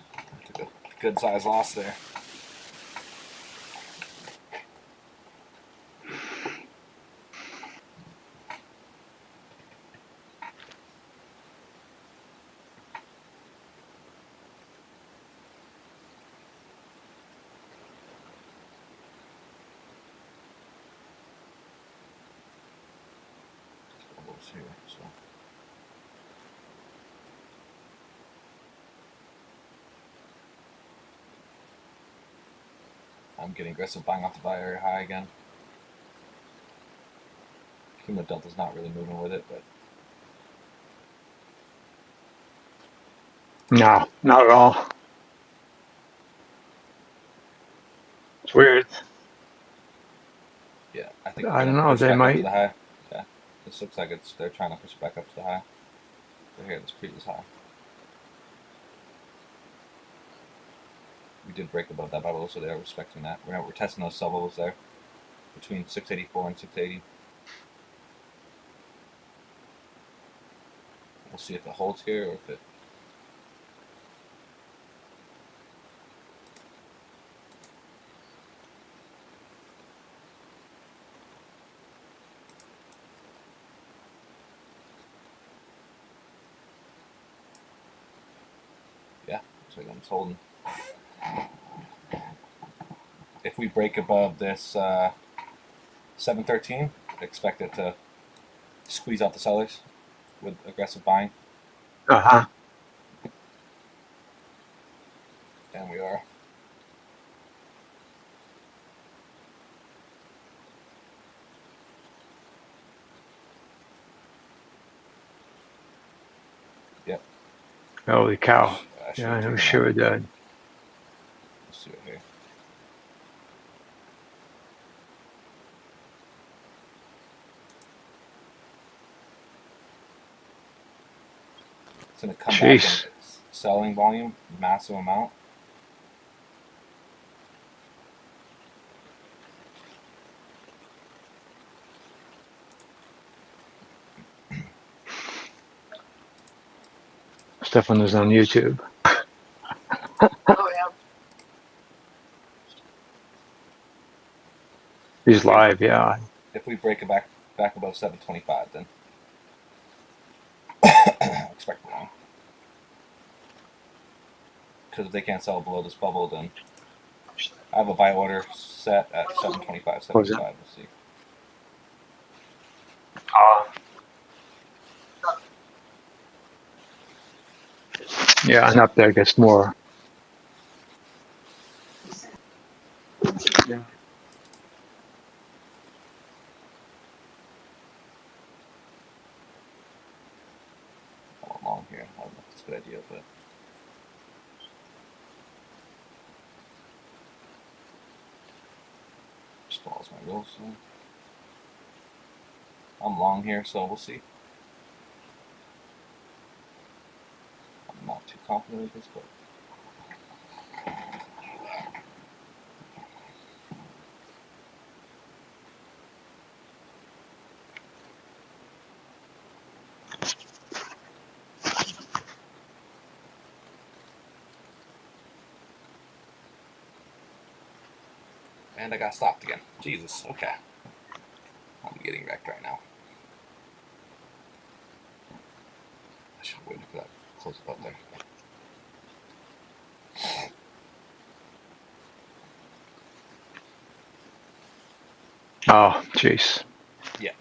Speaker 1: Took a good size loss there. Here, so. I'm getting aggressive buying off the buy area high again. Cumulative delta's not really moving with it, but
Speaker 2: No, not at all. It's weird.
Speaker 1: yeah, I think
Speaker 2: I
Speaker 1: we're
Speaker 2: don't
Speaker 1: gonna
Speaker 2: know.
Speaker 1: push
Speaker 2: They
Speaker 1: back up to
Speaker 2: might.
Speaker 1: the high. Yeah, this looks like they're trying to push back up to the high. They're here, this previous high. We did break above that bubble, so they're respecting that. We're testing those sub levels there between 684 and 680. We'll see if it holds here or if it. Yeah, looks like it's holding. If we break above this 713, expect it to squeeze out the sellers with aggressive buying.
Speaker 2: Uh-huh.
Speaker 1: And we are. Yep.
Speaker 2: Holy cow.
Speaker 1: I
Speaker 2: Yeah, I'm
Speaker 1: taken
Speaker 2: sure it did.
Speaker 1: Let's see it here. It's going to come back
Speaker 2: Jeez.
Speaker 1: in selling volume, massive amount.
Speaker 2: Stefanos on YouTube.
Speaker 4: Oh yeah.
Speaker 2: He's live, yeah.
Speaker 1: If we break it back above 725, then expect the wrong. Because if they can't sell below this bubble, then I have a buy order set at 725,
Speaker 2: What was
Speaker 1: 75. We'll see.
Speaker 2: Yeah, and up there gets more. Yeah.
Speaker 1: I'm long here. I don't know if it's a good idea, but just follows my rules. So. I'm long here, so we'll see. I'm not too confident with this, but and I got stopped again. Jesus. Okay. I'm getting wrecked right now. I should have waited for that close up there.
Speaker 2: Oh, jeez.
Speaker 1: Yeah.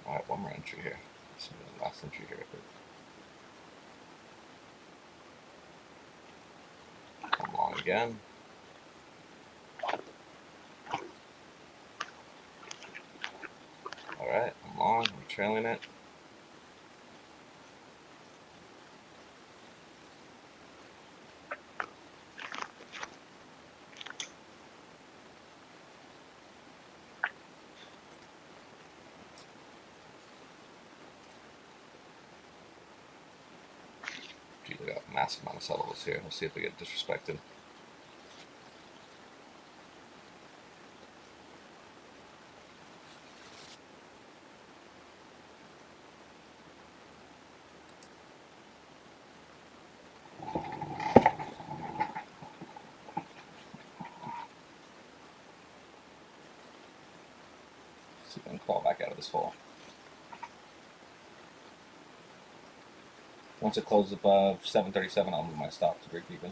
Speaker 1: All right, one more entry here. This is the last entry here. I'm long again. All right, I'm long. I'm trailing it. massive amount of sellables here. We'll see if we get disrespected. See if I can crawl back out of this hole. Once it closes above 737, I'll move my stop to break even.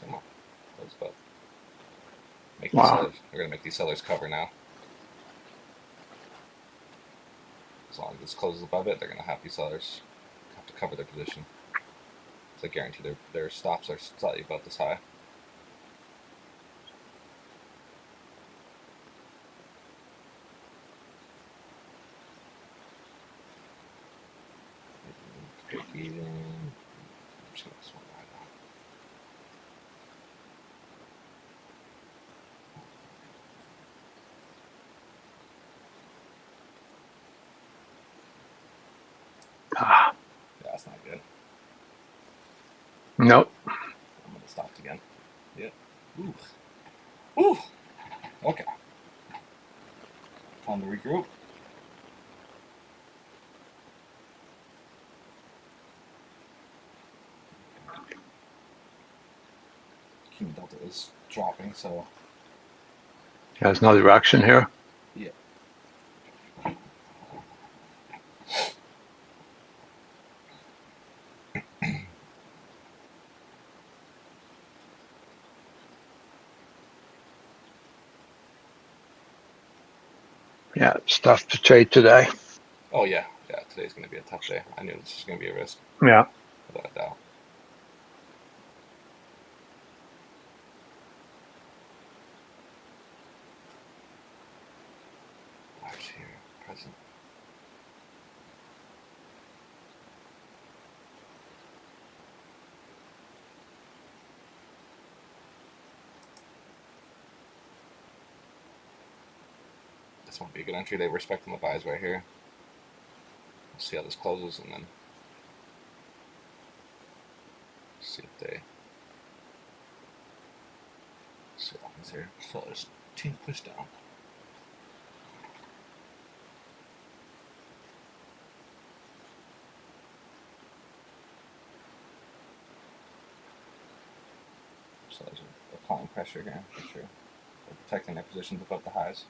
Speaker 1: Come on, close above. Make these sellers. We're gonna make these sellers cover now. As long as this closes above it, they're gonna have these sellers have to cover their position. So I guarantee their stops are slightly above this high. Break even. I'm just gonna swing right now. Yeah, that's not good.
Speaker 2: Nope.
Speaker 1: I'm gonna stop again. Yep. Ooh. Ooh. Okay. Time to regroup. King Delta is dropping, so
Speaker 2: There's no direction here.
Speaker 1: yeah.
Speaker 2: Yeah, it's tough to trade today.
Speaker 1: Oh yeah, yeah. Today's gonna be a tough day. I knew this was gonna be a risk,
Speaker 2: Yeah.
Speaker 1: without a doubt. Wires here, present. This won't be a good entry. They respecting the buys right here. We'll see how this closes, and then see if they see what happens here. So there's team push down. So there's applying pressure here for sure. They're protecting their positions above the highs.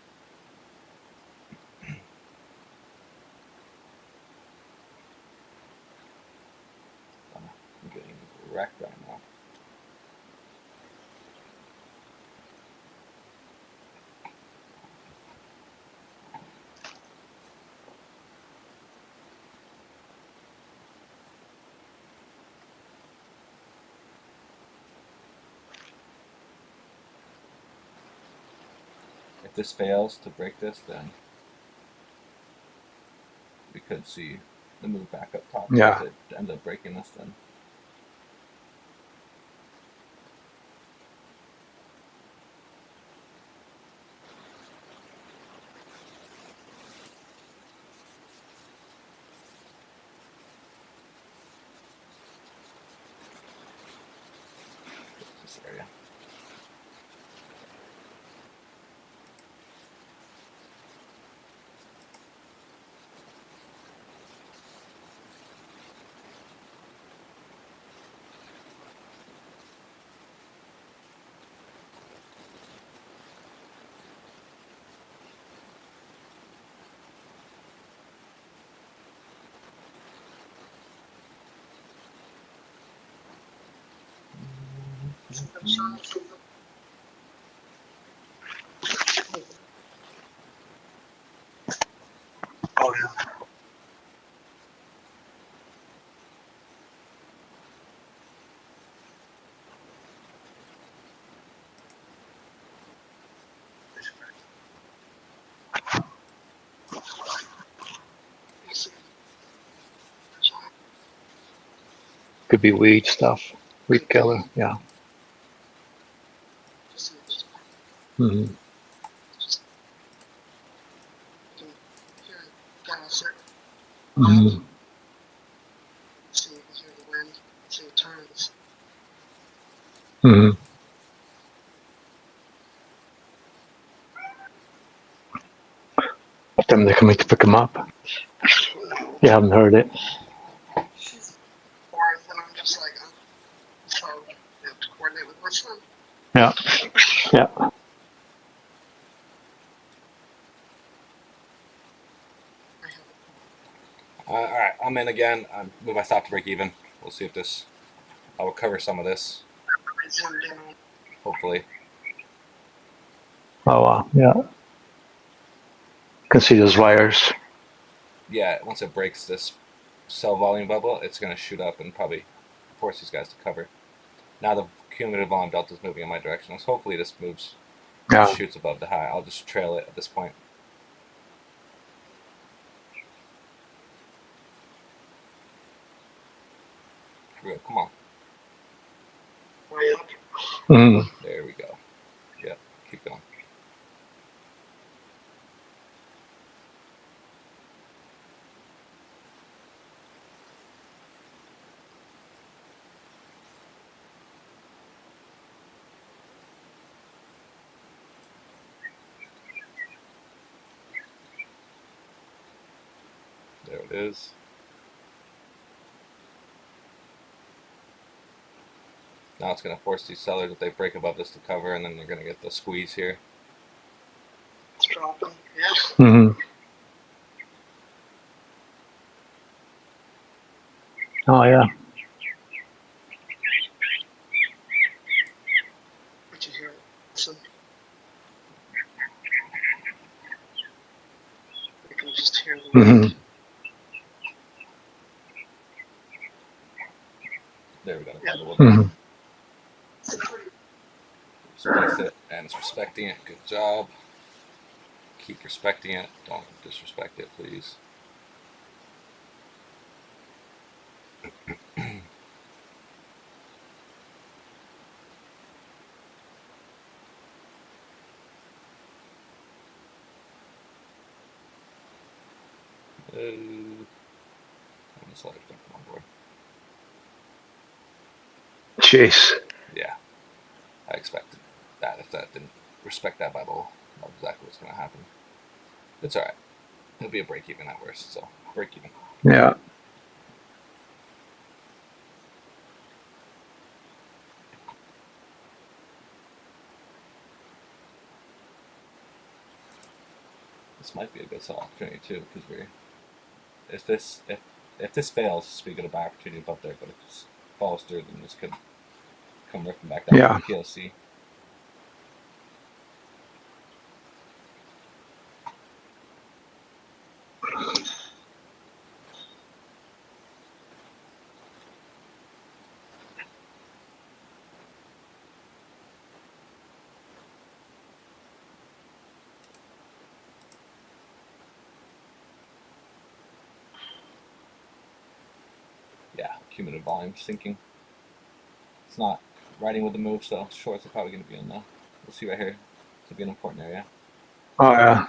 Speaker 1: I'm getting wrecked right now. If this fails to break this, then we could see the move back up top.
Speaker 2: Yeah.
Speaker 1: If it ends up breaking this, then this area.
Speaker 2: Oh yeah. Could be weed stuff. Weed killer. Yeah. Mm-hmm.
Speaker 4: compress it.
Speaker 2: Mhm.
Speaker 4: So you can hear the wind. So it turns.
Speaker 2: Mhm. What time are they coming to pick him up? You haven't heard it.
Speaker 4: She's fourth, and I'm just like, so I have to coordinate with my son.
Speaker 2: Yeah. Yeah.
Speaker 4: I have
Speaker 1: All right, I'm in again. Move my stop to break even. We'll see if this. I will cover some of this,
Speaker 4: it zoomed in on.
Speaker 1: hopefully.
Speaker 2: Oh wow. Yeah. Can see those wires.
Speaker 1: Yeah, once it breaks this cell volume bubble, it's going to shoot up and probably force these guys to cover. Now the cumulative volume delta is moving in my direction. So hopefully this moves,
Speaker 2: Yeah.
Speaker 1: shoots above the high. I'll just trail it at this point. Good, come on.
Speaker 4: Way up.
Speaker 2: Mhm.
Speaker 1: There we go. Yep, keep going. There it is. Now it's going to force these sellers, if they break above this, to cover, and then they're going to get the squeeze here.
Speaker 4: It's dropping. Yeah.
Speaker 2: Mhm. Oh yeah.
Speaker 4: But you hear it. Listen. You can just hear the wind.
Speaker 2: Mhm.
Speaker 1: There we go.
Speaker 4: Yeah.
Speaker 2: Mhm.
Speaker 1: Space it, and it's respecting it. Good job. Keep respecting it. Don't disrespect it, please. I'm just let it jump on board.
Speaker 2: Jeez.
Speaker 1: Yeah, I expected that. If that didn't respect that bubble, that's exactly what's going to happen. It's all right. It'll be a break even at worst. So break even.
Speaker 2: Yeah.
Speaker 1: This might be a good sell opportunity too, because if this fails, this would be a good buy opportunity above there. But if this falls through, then this could come ripping back down
Speaker 2: Yeah.
Speaker 1: to the PLC. Yeah, cumulative volume sinking. It's not riding with the move, so shorts are probably going to be in the. We'll see right here. This will be an important area.
Speaker 2: Oh yeah.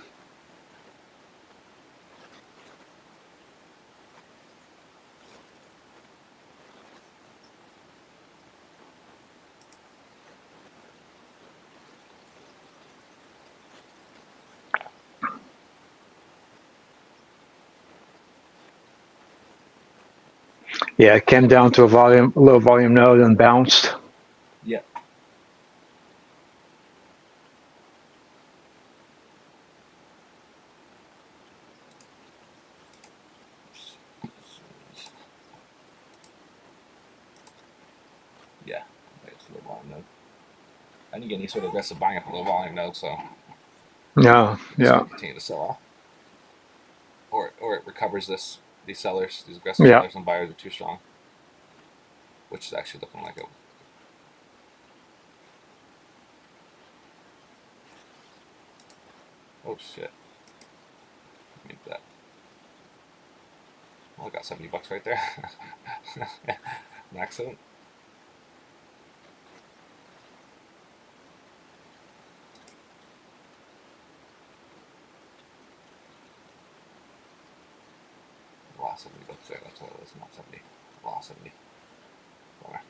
Speaker 2: Yeah. It came down to a low volume node and bounced.
Speaker 1: Yep. Yeah, it's a low volume node. I didn't get any sort of aggressive buying up a low volume node, so
Speaker 2: No.
Speaker 1: it's
Speaker 2: Yeah.
Speaker 1: going to continue to sell off, or it recovers this. These sellers, these aggressive
Speaker 2: Yeah.
Speaker 1: sellers and buyers are too strong, which is actually looking like a. Oh shit! Make that. Well, I got $70 right there. An accident. velocity. That's it. That's what it was. Not 70. Velocity. Bummer.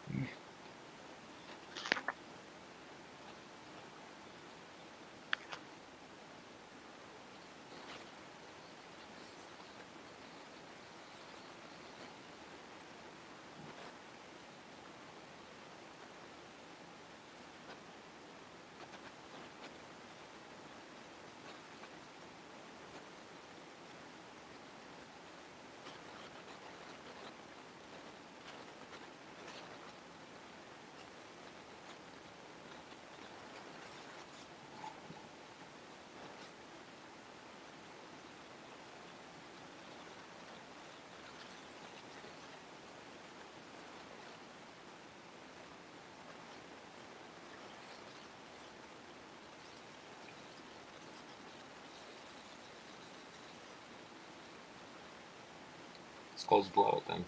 Speaker 1: Let's close below it then.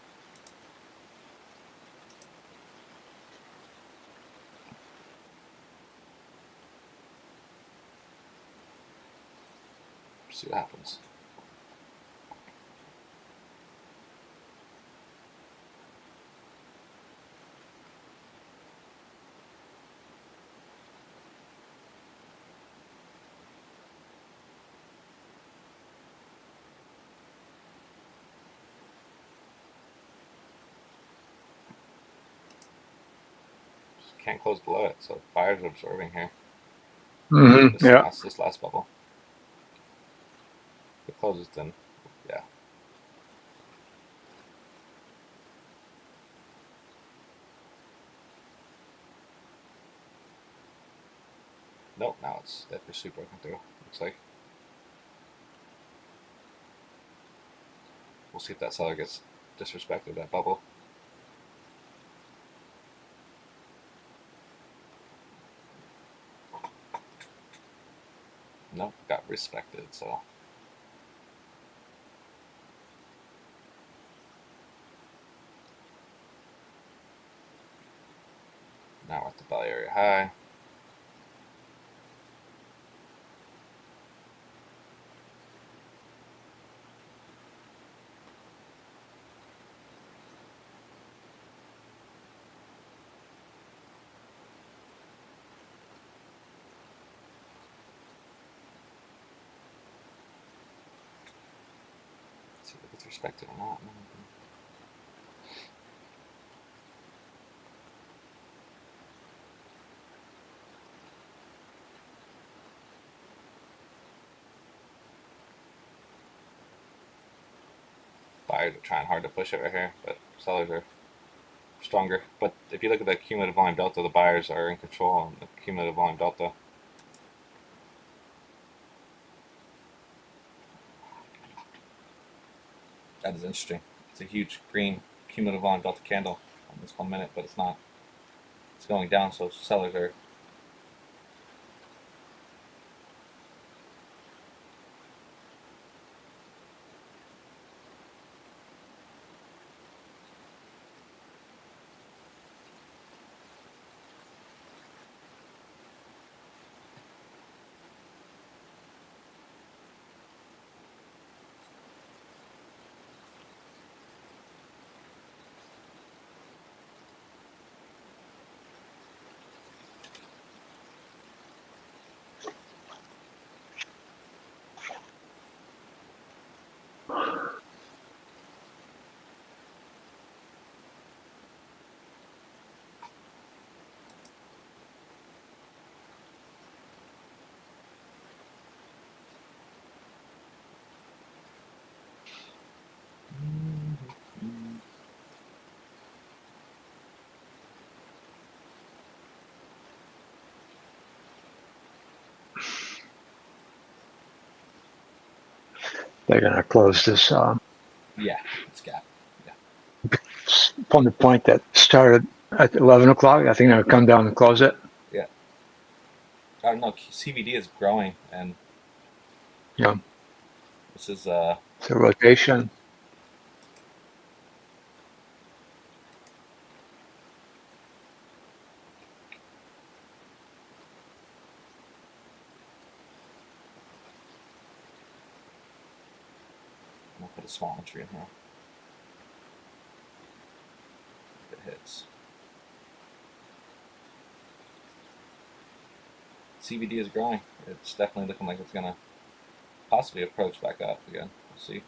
Speaker 1: See what happens. Can't close below it, so buyers are absorbing here.
Speaker 2: Mm-hmm. Yeah.
Speaker 1: This last bubble. If it closes, then yeah. Nope. Now it's officially broken through. Looks like. We'll see if that seller gets disrespected. That bubble. Nope. Got respected. So. Now we're at the belly area high. Let's see if it gets respected or not. Buyers are trying hard to push it right here, but sellers are stronger. But if you look at the cumulative volume delta, the buyers are in control on the cumulative volume delta. That is interesting. It's a huge green cumulative volume delta candle on this 1 minute, but it's not. It's going down, so sellers are.
Speaker 2: They're gonna close this
Speaker 1: Yeah, it's gap.
Speaker 2: from the point that started at 11 o'clock. I think they'll come down and close it.
Speaker 1: Yeah. I don't know. CVD is growing, and
Speaker 2: Yeah.
Speaker 1: this is
Speaker 2: It's a rotation.
Speaker 1: I'm gonna put a small entry in here. hits. CVD is growing. It's definitely looking like it's gonna possibly approach back up again. We'll see.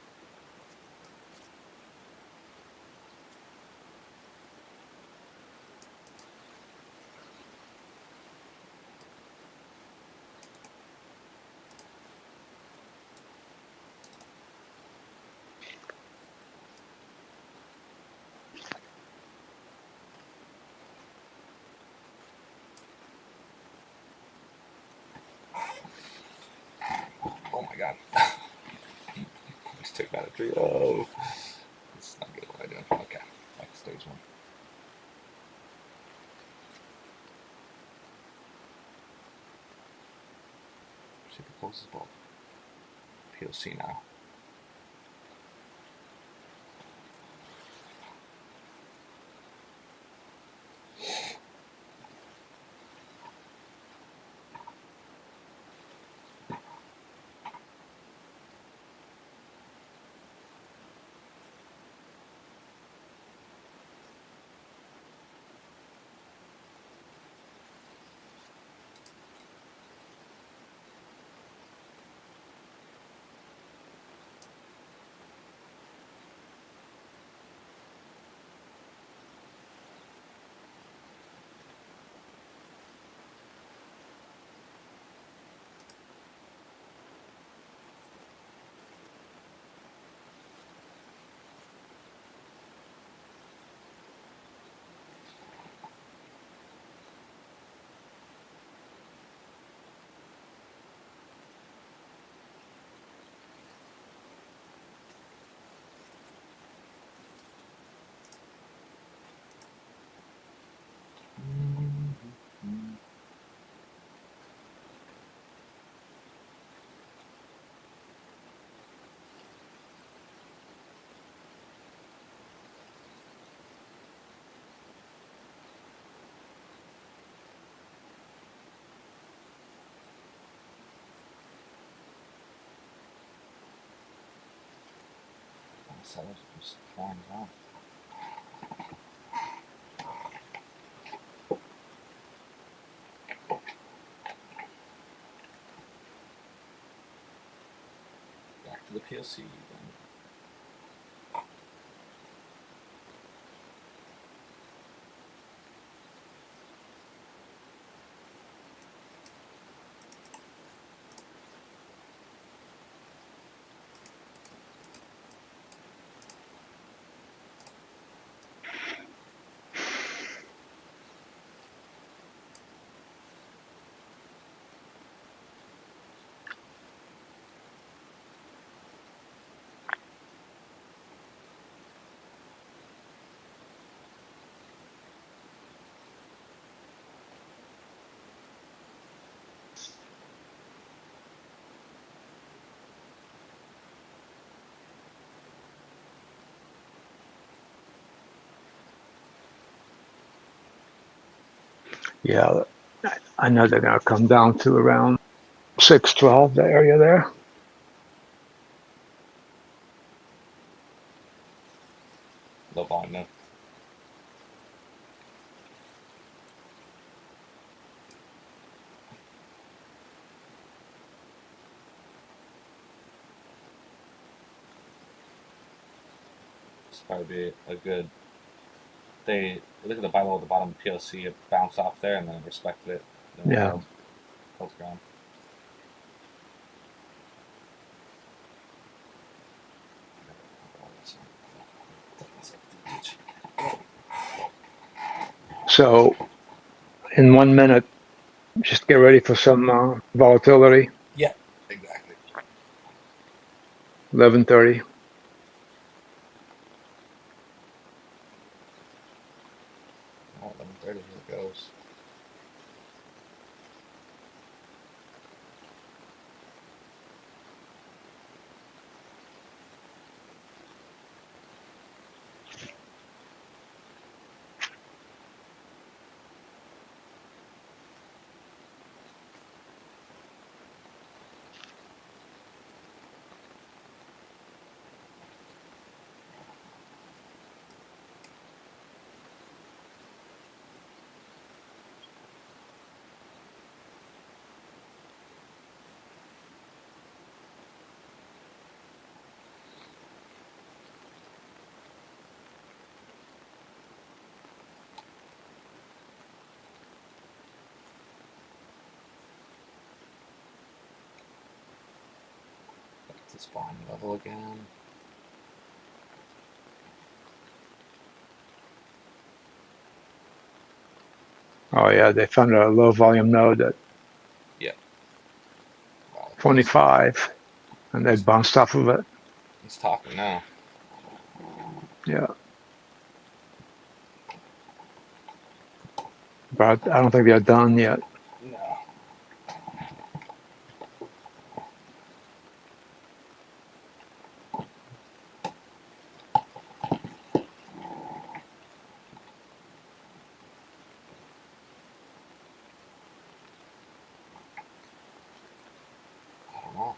Speaker 1: Oh my god. Just took that at 3. Oh. This is not good. What am I doing? Okay. Back to stage 1. See the closest ball. POC now. Sellers are just flying around. Back to the POC then.
Speaker 2: Yeah, I know they're going to come down to around 612, the area there.
Speaker 1: Low volume now. This probably be a good. They look at the Bible at the bottom of the POC, it bounced off there and then respected it. Then
Speaker 2: Yeah.
Speaker 1: held ground.
Speaker 2: So in 1 minute, just get ready for some volatility.
Speaker 1: Yeah, exactly.
Speaker 2: 11:30.
Speaker 1: Oh, 11:30, here it goes. This buying level again.
Speaker 2: Oh yeah, they found a low volume node at
Speaker 1: Yep. Wow,
Speaker 2: 25, and they bounced off of it.
Speaker 1: he's talking now.
Speaker 2: Yeah. But I don't think they're done yet.
Speaker 1: No. I don't know.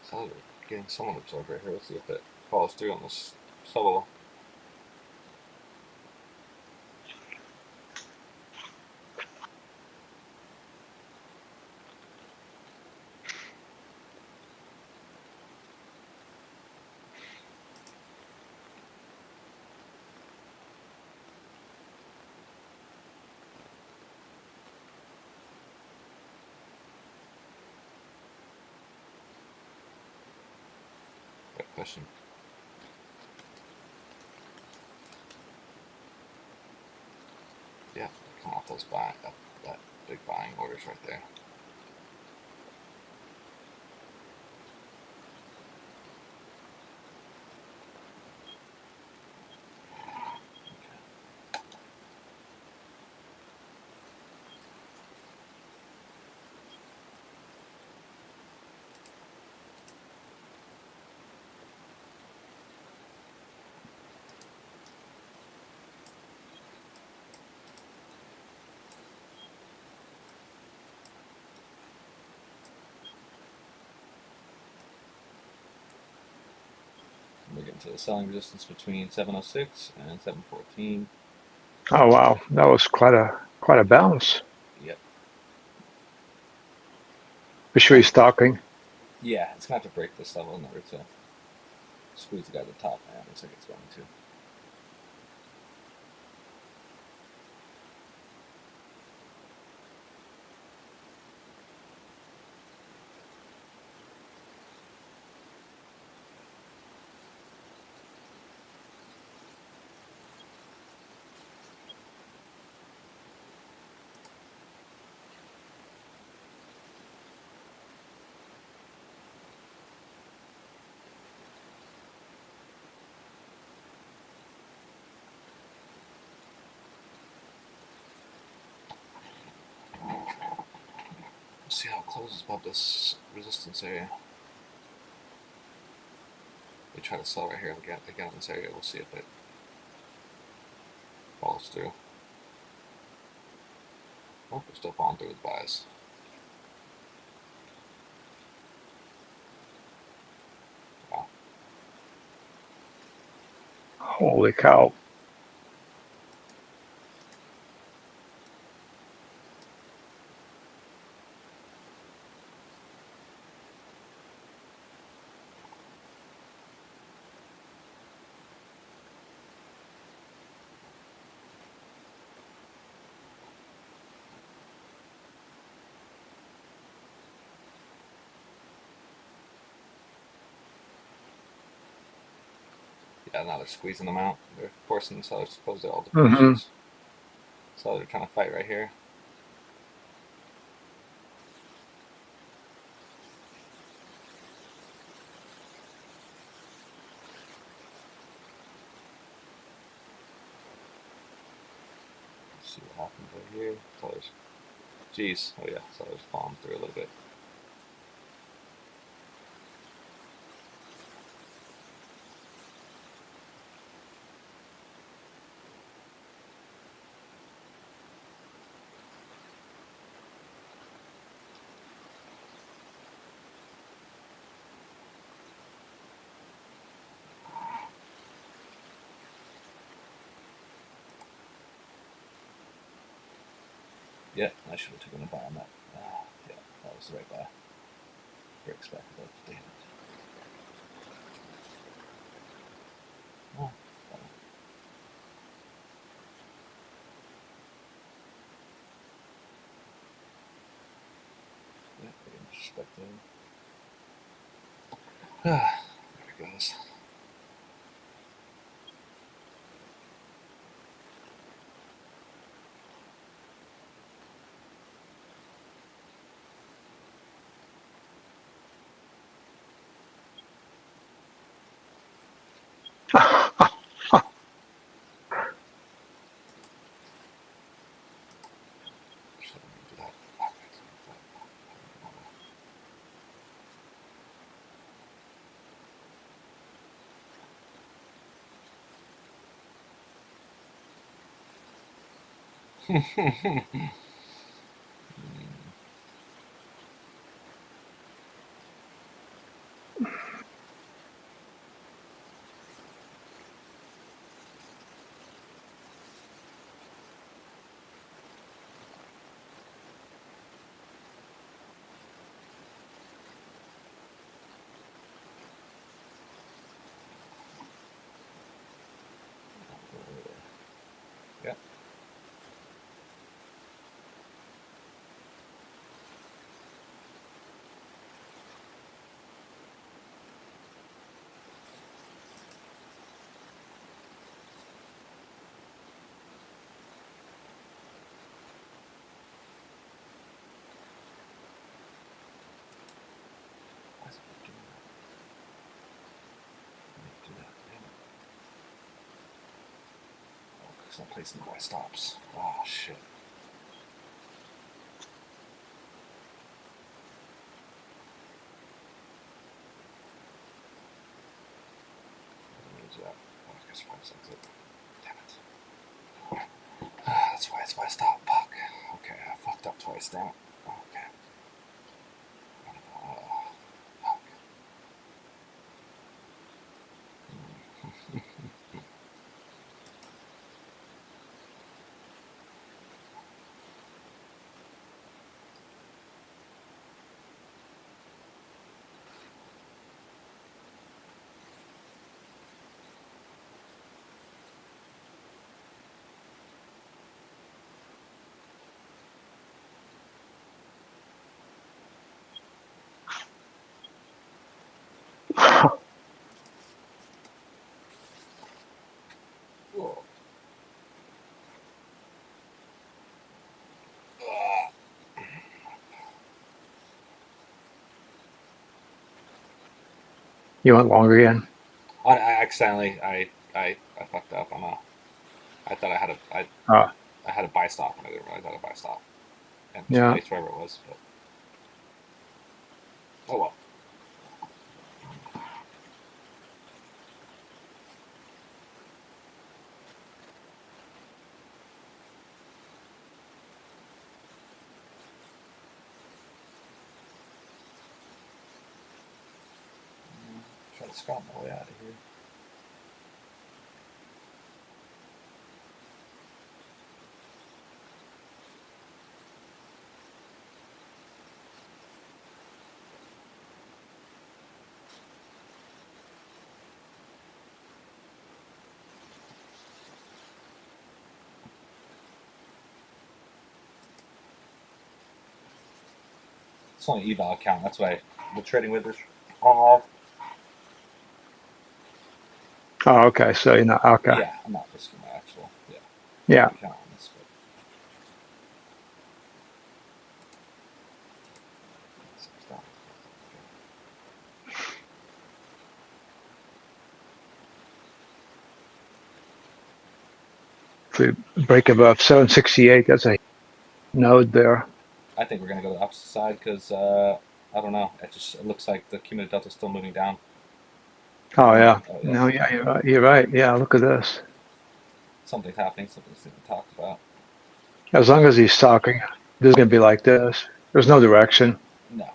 Speaker 1: So we're getting somewhat absorbed right here. Let's see if it follows through on this solo. Good question. Yeah, come off those that big buying orders right there. We're getting to the selling resistance between 706 and 714.
Speaker 2: Oh wow, that was quite a bounce.
Speaker 1: Yep.
Speaker 2: For sure he's stalking.
Speaker 1: Yeah, it's gonna have to break this level in order to squeeze the guy to the top, man. Looks like it's going to. Let's see how it closes above this resistance area. We try to sell right here again in this area. We'll see if it follows through. Oh, we're still falling through with buys. Wow.
Speaker 2: Holy cow.
Speaker 1: Yeah, now they're squeezing them out. They're forcing the sellers to close all the
Speaker 2: Mm-hmm.
Speaker 1: positions. So they're trying to fight right here. Let's see what happens right here. Sellers. Jeez. Oh yeah, sellers falling through a little bit. Yeah, I should have taken a buy on that. Yeah, that was the right buy. Breaks back above. Damn it. Oh, yeah, pretty disrespectful. There it goes. Shouldn't do that. Yeah. Why is it not doing that? I need to do that. Damn it. Oh, because I'm placing the right stops. Oh, shit. I didn't mean to do that. Oh, I guess 5 seconds. Damn it. That's why I stopped. Fuck. Okay, I fucked up twice. Damn it. Okay. Fuck. Whoa.
Speaker 2: You went longer again?
Speaker 1: I accidentally, I fucked up. I thought
Speaker 2: Oh,
Speaker 1: I had a buy stop, and I didn't realize I had a buy stop, and just
Speaker 2: yeah.
Speaker 1: placed wherever it was. But oh well. Try to scrap my way out of here. It's only eval account. That's why the trading with is off.
Speaker 2: Oh, okay. So you're not okay.
Speaker 1: Yeah, I'm not risking my actual
Speaker 2: Yeah.
Speaker 1: account on this. But stop.
Speaker 2: If we break above 768, that's a node there.
Speaker 1: I think we're gonna go to the opposite side because I don't know. It looks like the cumulative delta is still moving down.
Speaker 2: Oh, yeah.
Speaker 1: Oh yeah,
Speaker 2: No, yeah, you're right. You're right. Yeah, look at this.
Speaker 1: something's happening. Something's being talked about.
Speaker 2: As long as he's talking, this is going to be like this. There's no direction.
Speaker 1: No.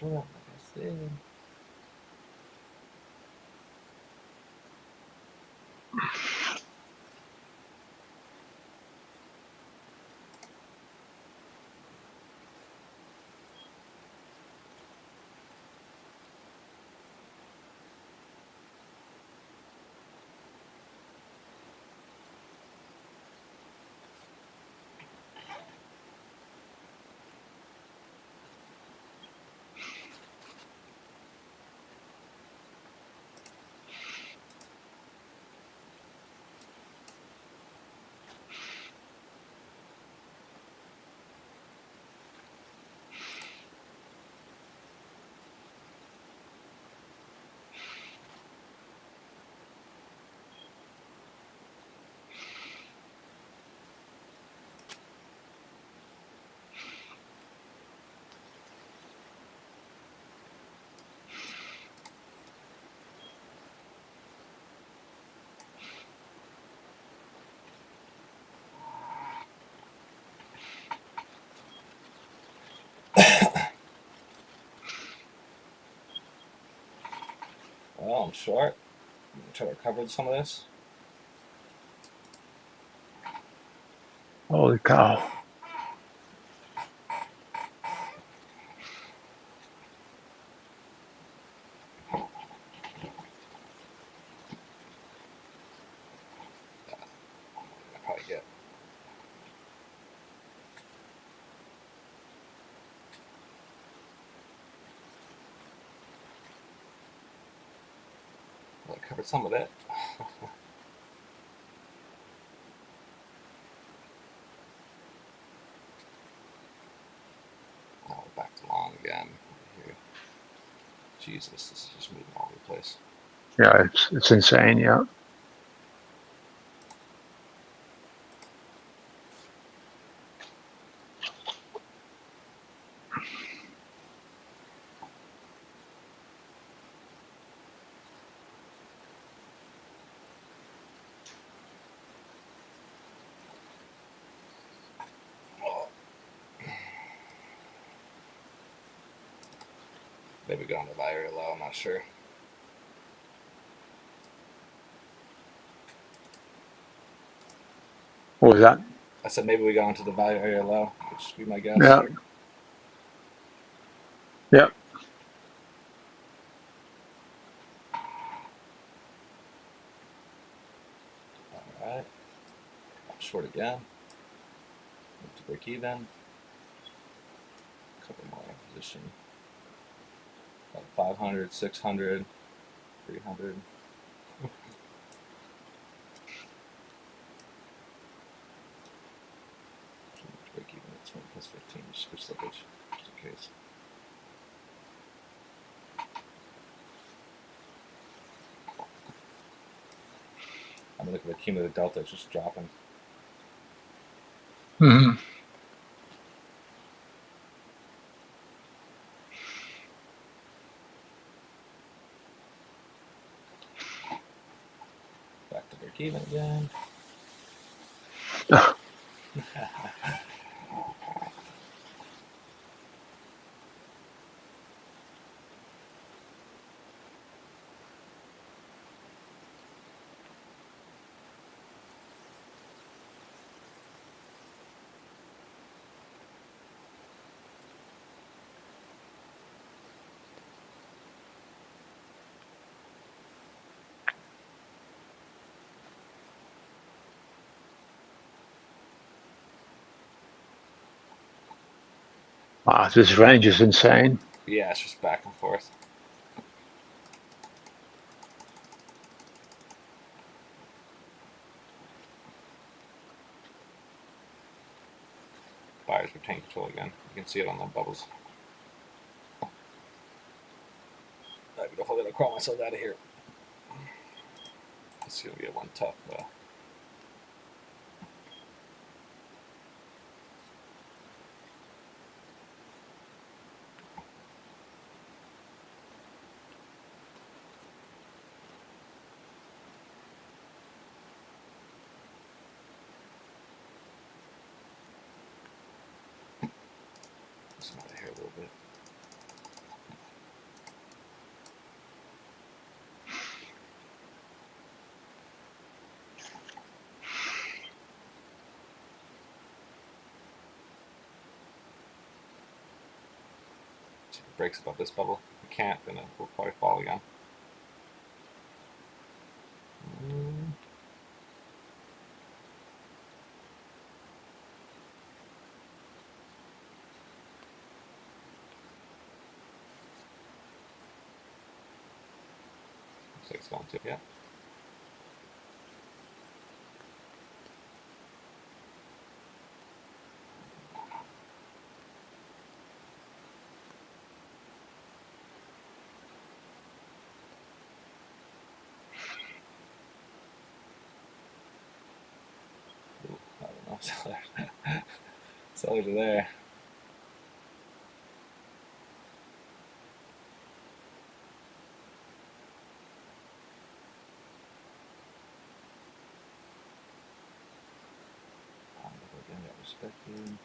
Speaker 1: short, like I said. Well, I'm short. I'm gonna try to recover some of this.
Speaker 2: Holy cow.
Speaker 1: I'll probably get. Well, I covered some of that. Now we're back to long again. Here. Jesus, this is just moving all over the place.
Speaker 2: Yeah, it's insane, yeah.
Speaker 1: Maybe go on the value low, I'm not sure.
Speaker 2: What was that?
Speaker 1: I said maybe we go into the value area low, which would be my guess.
Speaker 2: Yeah. Yeah.
Speaker 1: Alright. Short again. Move to break even. A couple more position. About 500, 600, 300. Break even at 20 plus 15, just for slippage, just in case. I'm gonna look at the cumulative delta, it's just dropping.
Speaker 2: Mm-hmm.
Speaker 1: Back to break even again.
Speaker 2: Wow, this range is insane.
Speaker 1: Yeah, it's just back and forth. Buyers retain control again. You can see it on the bubbles. I don't know if I'm gonna crawl myself out of here. It's gonna be a one tough. Just out of here a little bit. See if it breaks above this bubble. If it can't, then it will probably fall again. Looks like it's going to, yeah. Ooh, I don't know. Sellers are there. Again, got respected.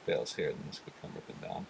Speaker 1: Fails here, then this could come ripping down.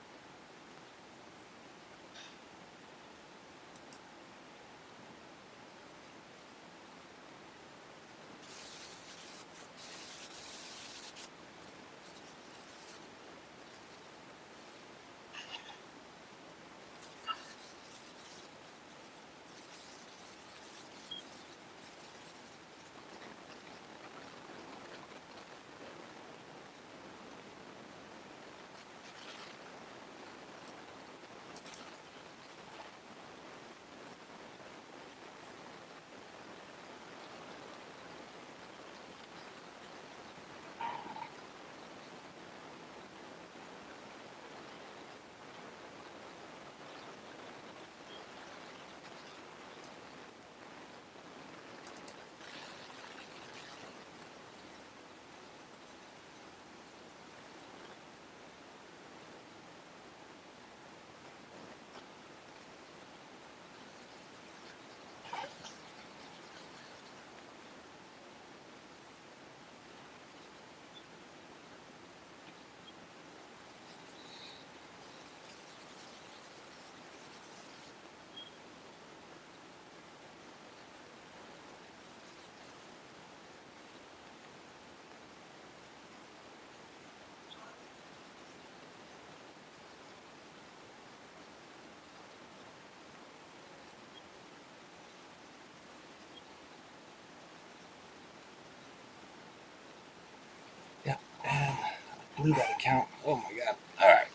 Speaker 1: Yeah, and I blew that account. Oh my god. Alright.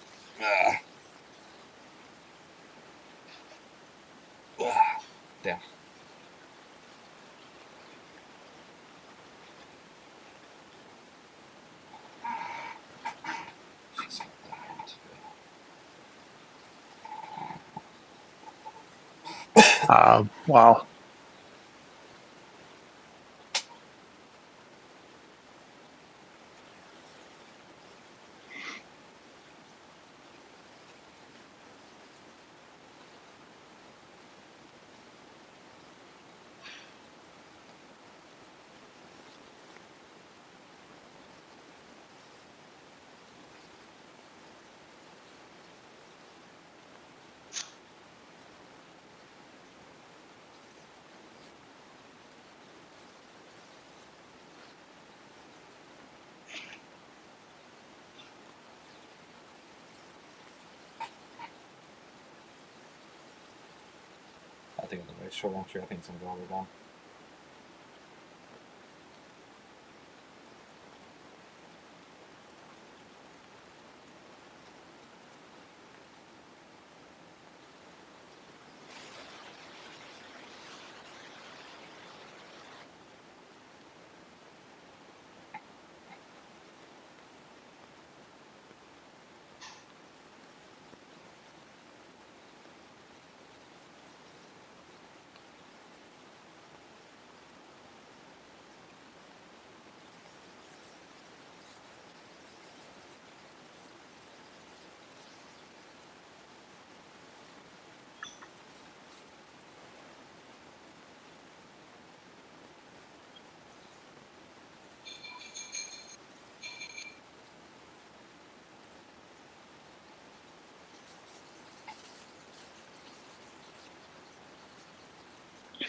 Speaker 1: Damn.
Speaker 2: Wow.
Speaker 1: I think I'm the very short entry. I think it's gonna go all the way down.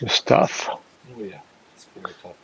Speaker 2: This stuff.
Speaker 1: Oh yeah, it's very tough.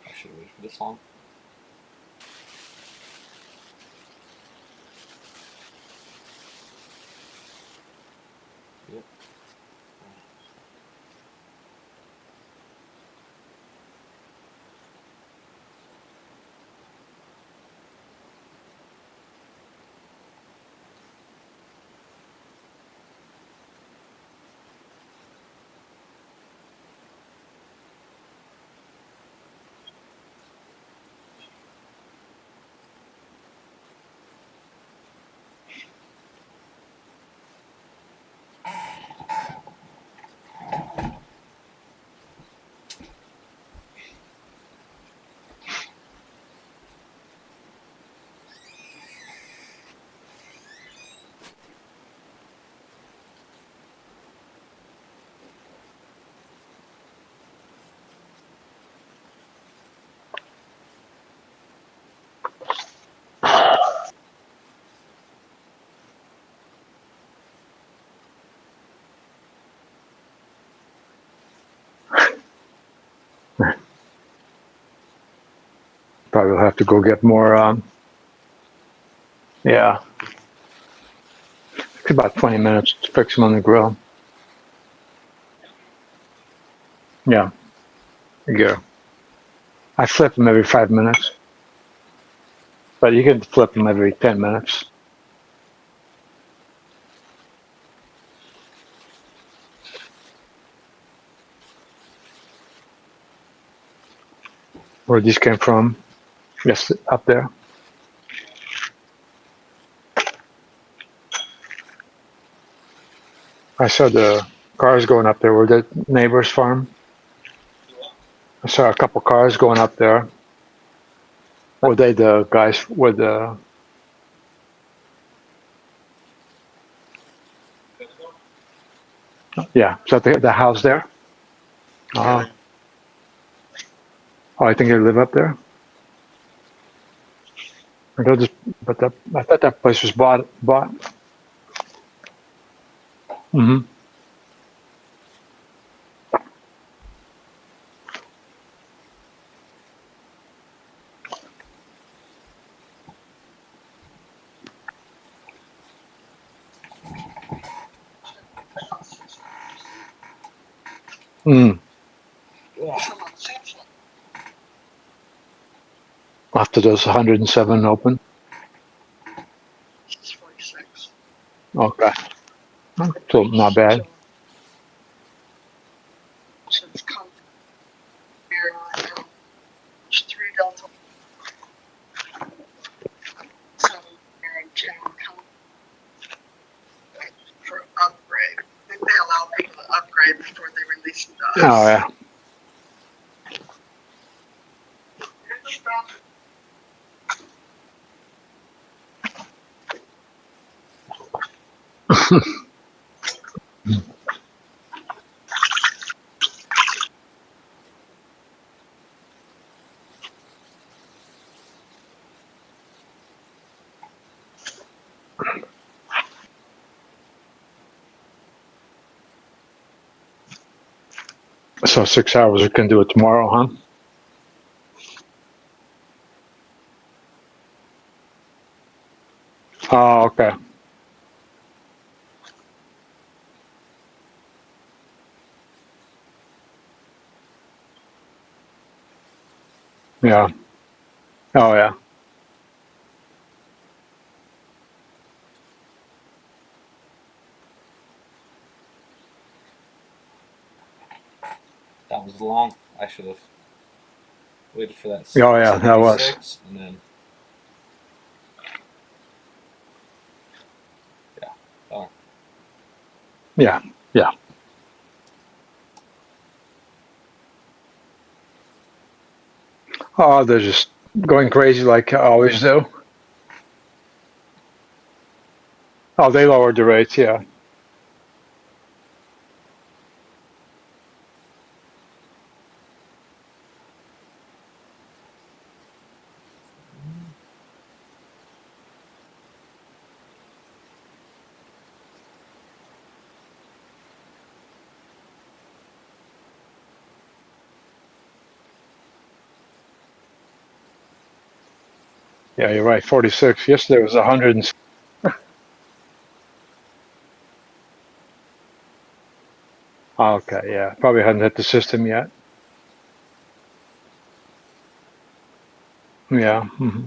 Speaker 1: I should have waited for this long. Yep.
Speaker 2: Probably will have to go get more. Yeah, it's about 20 minutes to fix them on the grill. Yeah, yeah. I flip them every 5 minutes, but you can flip them every 10 minutes. Where these came from? Yes, up there. I saw the cars going up there. Where the neighbor's farm? I saw a couple cars going up there. Were they the guys with the? Yeah, is that the house there? Oh, oh, I think they live up there. I thought I thought that place was bought. Mm-hmm. Mm.
Speaker 1: Ugh.
Speaker 4: Someone seems like
Speaker 2: After those 107 open.
Speaker 4: she's 46.
Speaker 2: Okay. So not bad.
Speaker 4: So it's come here. There's 3 Delta 7 here in town come for upgrade. I think they allow people to upgrade before they release them to
Speaker 2: Oh
Speaker 4: us.
Speaker 2: yeah.
Speaker 4: Here's the stuff.
Speaker 2: So 6 hours. We can do it tomorrow, huh? Oh, okay. Yeah. Oh yeah.
Speaker 1: That was long. I should have waited for that
Speaker 2: Oh yeah. That was.
Speaker 1: 76 and then yeah. Oh,
Speaker 2: Yeah. Yeah. Oh, they're just going crazy like I always do. Oh, they lowered the rates. Yeah. Yeah, you're right. 46. Yesterday was 100. Okay. Yeah. Probably hadn't hit the system yet. Yeah. Hmm.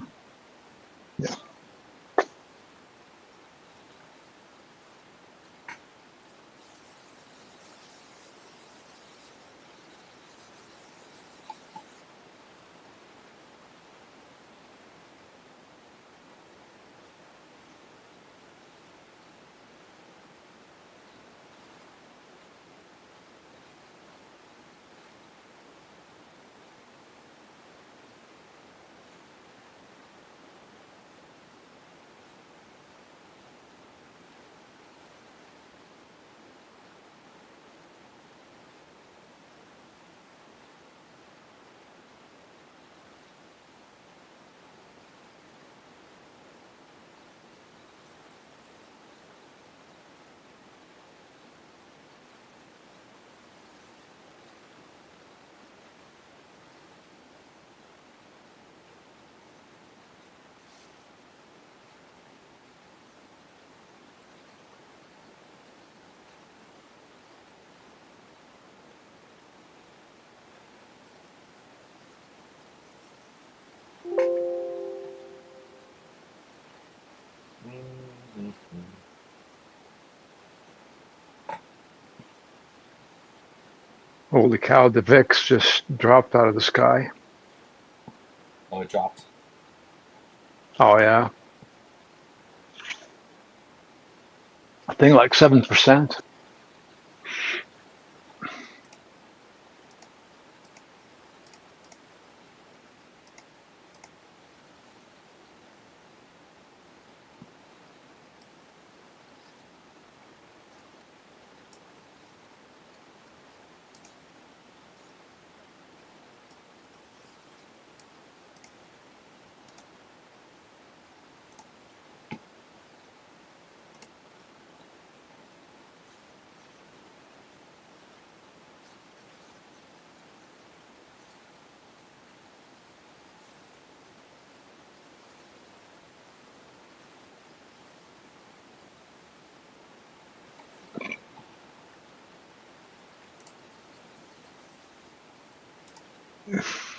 Speaker 1: mm-hmm.
Speaker 2: Holy cow! The VIX just dropped out of the sky.
Speaker 1: Oh, it dropped.
Speaker 2: Oh yeah. I think like 7%. it.